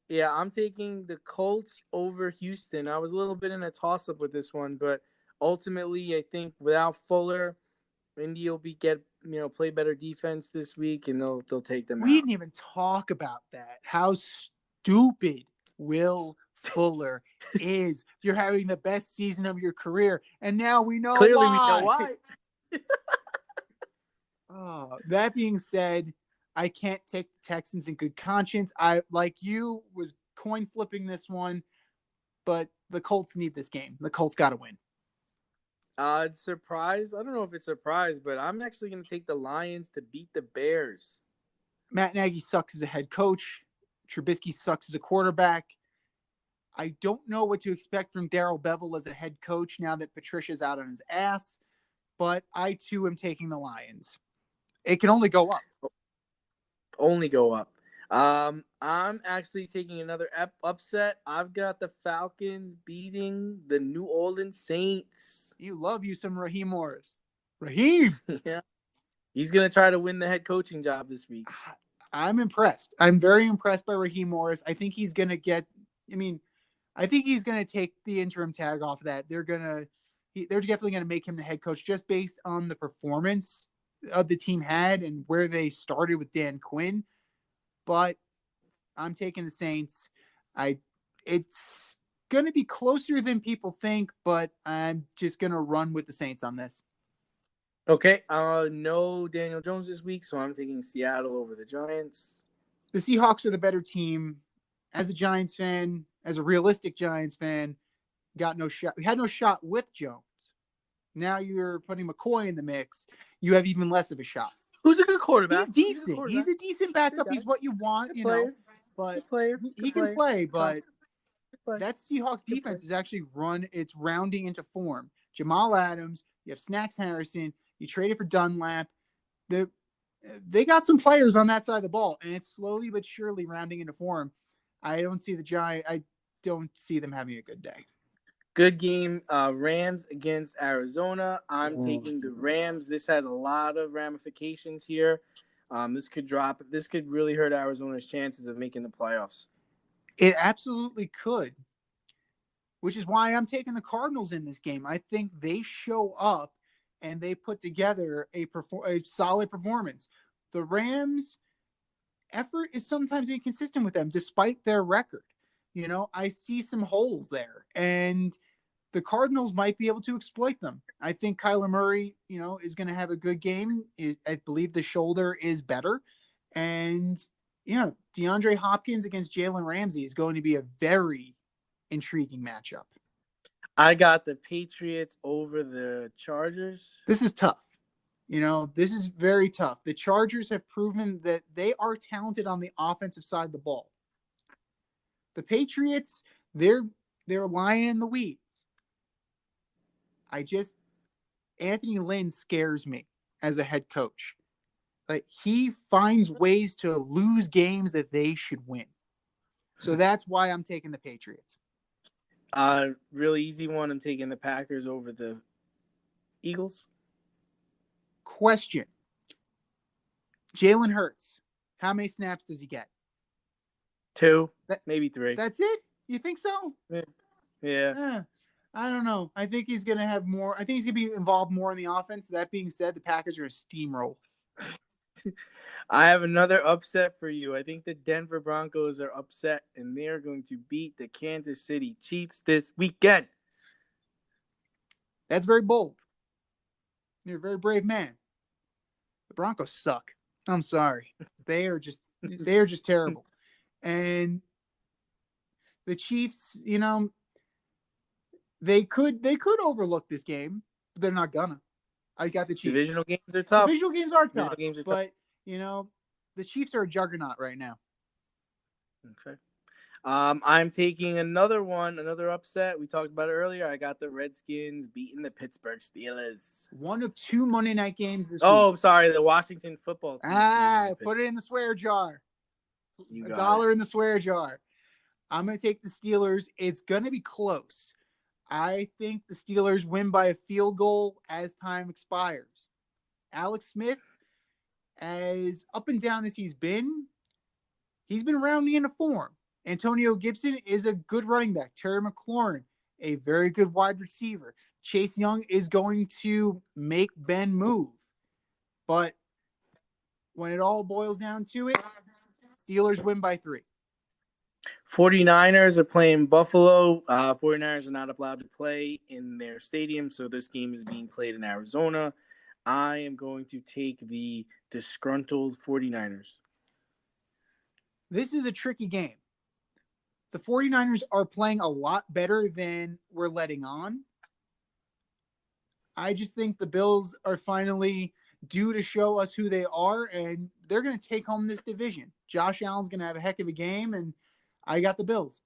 the Colts over Houston. I was a little bit in a toss-up with this one, but ultimately I think without Fuller, Indy will play better defense this week, and they'll take them out. We didn't even talk about that. How stupid Will Fuller is. You're having the best season of your career, and now we know Clearly why. We know why. That being said, I can't take the Texans in good conscience. I, like you, was coin flipping this one, but the Colts need this game. The Colts got to win. Surprise. I don't know if it's surprise, but I'm actually going to take the Lions to beat the Bears. Matt Nagy sucks as a head coach. Trubisky sucks as a quarterback. I don't know what to expect from Darrell Bevell as a head coach now that Patricia's out on his ass, but I too am taking the Lions. It can only go up. Only go up. I'm actually taking another upset. I've got the Falcons beating the New Orleans Saints. You love you some Raheem Morris. Raheem! Yeah. He's going to try to win the head coaching job this week. I'm impressed. I'm very impressed by Raheem Morris. I think he's going to take the interim tag off of that. They're definitely going to make him the head coach just based on the performance of the team had and where they started with Dan Quinn. But I'm taking the Saints. It's going to be closer than people think, but I'm just going to run with the Saints on this. Okay. No Daniel Jones this week, so I'm taking Seattle over the Giants. The Seahawks are the better team. As a Giants fan, as a realistic Giants fan, got no shot. We had no shot with Jones. Now you're putting McCoy in the mix. You have even less of a shot. Who's a good quarterback? He's decent. He's a decent backup. He's what you want. You know, but player. he can play. But play. that Seahawks defense is actually it's rounding into form. Jamal Adams, you have Snacks Harrison, you traded for Dunlap. They got some players on that side of the ball, and it's slowly but surely rounding into form. I don't see them having a good day. Good game. Rams against Arizona. I'm taking the Rams. This has a lot of ramifications here. This could really hurt Arizona's chances of making the playoffs. It absolutely could, which is why I'm taking the Cardinals in this game. I think they show up and they put together a solid performance. The Rams' effort is sometimes inconsistent with them, despite their record. I see some holes there, and the Cardinals might be able to exploit them. I think Kyler Murray, is going to have a good game. I believe the shoulder is better, and DeAndre Hopkins against Jalen Ramsey is going to be a very intriguing matchup. I got the Patriots over the Chargers. This is tough. This is very tough. The Chargers have proven that they are talented on the offensive side of the ball. The Patriots, they're lying in the weeds. Anthony Lynn scares me as a head coach. Like, he finds ways to lose games that they should win. So that's why I'm taking the Patriots. Really easy one. I'm taking the Packers over the Eagles. Question. Jalen Hurts, how many snaps does he get? 2, maybe 3. That's it? You think so? Yeah. I don't know. I think he's going to have more. I think he's going to be involved more in the offense. That being said, the Packers are a steamroll. I have another upset for you. I think the Denver Broncos are upset, and they're going to beat the Kansas City Chiefs this weekend. That's very bold. You're a very brave man. The Broncos suck. I'm sorry. They are just terrible. And the Chiefs, they could overlook this game, but they're not gonna. I got the Chiefs. Divisional games are tough. But the Chiefs are a juggernaut right now. Okay. I'm taking another upset. We talked about it earlier. I got the Redskins beating the Pittsburgh Steelers. One of 2 Monday night games this week. Oh, sorry, the Washington football team. Put it in the swear jar. $1 in the swear jar. I'm going to take the Steelers. It's going to be close. I think the Steelers win by a field goal as time expires. Alex Smith, as up and down as he's been rounding into form. Antonio Gibson is a good running back. Terry McLaurin, a very good wide receiver. Chase Young is going to make Ben move. But when it all boils down to it, Steelers win by 3. 49ers are playing Buffalo. 49ers are not allowed to play in their stadium, so this game is being played in Arizona. I am going to take the disgruntled 49ers. This is a tricky game. The 49ers are playing a lot better than we're letting on. I just think the Bills are finally due to show us who they are, and they're going to take home this division. Josh Allen's going to have a heck of a game, and I got the Bills.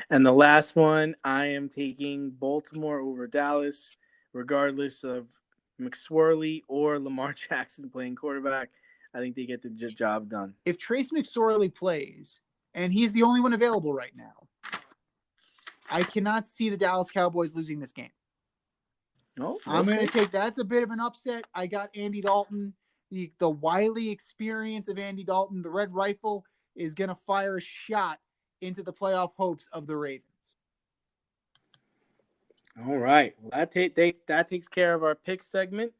And the last one, I am taking Baltimore over Dallas, regardless of McSorley or Lamar Jackson playing quarterback. I think they get the job done. If Trace McSorley plays, and he's the only one available right now, I cannot see the Dallas Cowboys losing this game. No, I'm going to take that's a bit of an upset. I got Andy Dalton, the wily experience of Andy Dalton. The Red Rifle is going to fire a shot into the playoff hopes of the Ravens. All right. Well, that takes care of our pick segment.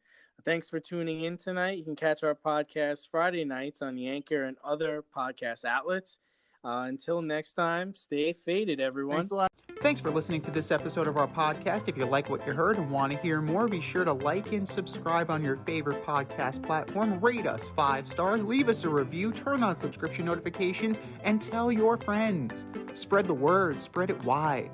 Thanks for tuning in tonight. You can catch our podcast Friday nights on the Anchor and other podcast outlets. Until next time, stay faded, everyone. Thanks a lot. Thanks for listening to this episode of our podcast. If you like what you heard and want to hear more, be sure to like and subscribe on your favorite podcast platform. Rate us 5 stars, leave us a review, turn on subscription notifications, and tell your friends. Spread the word, spread it wide.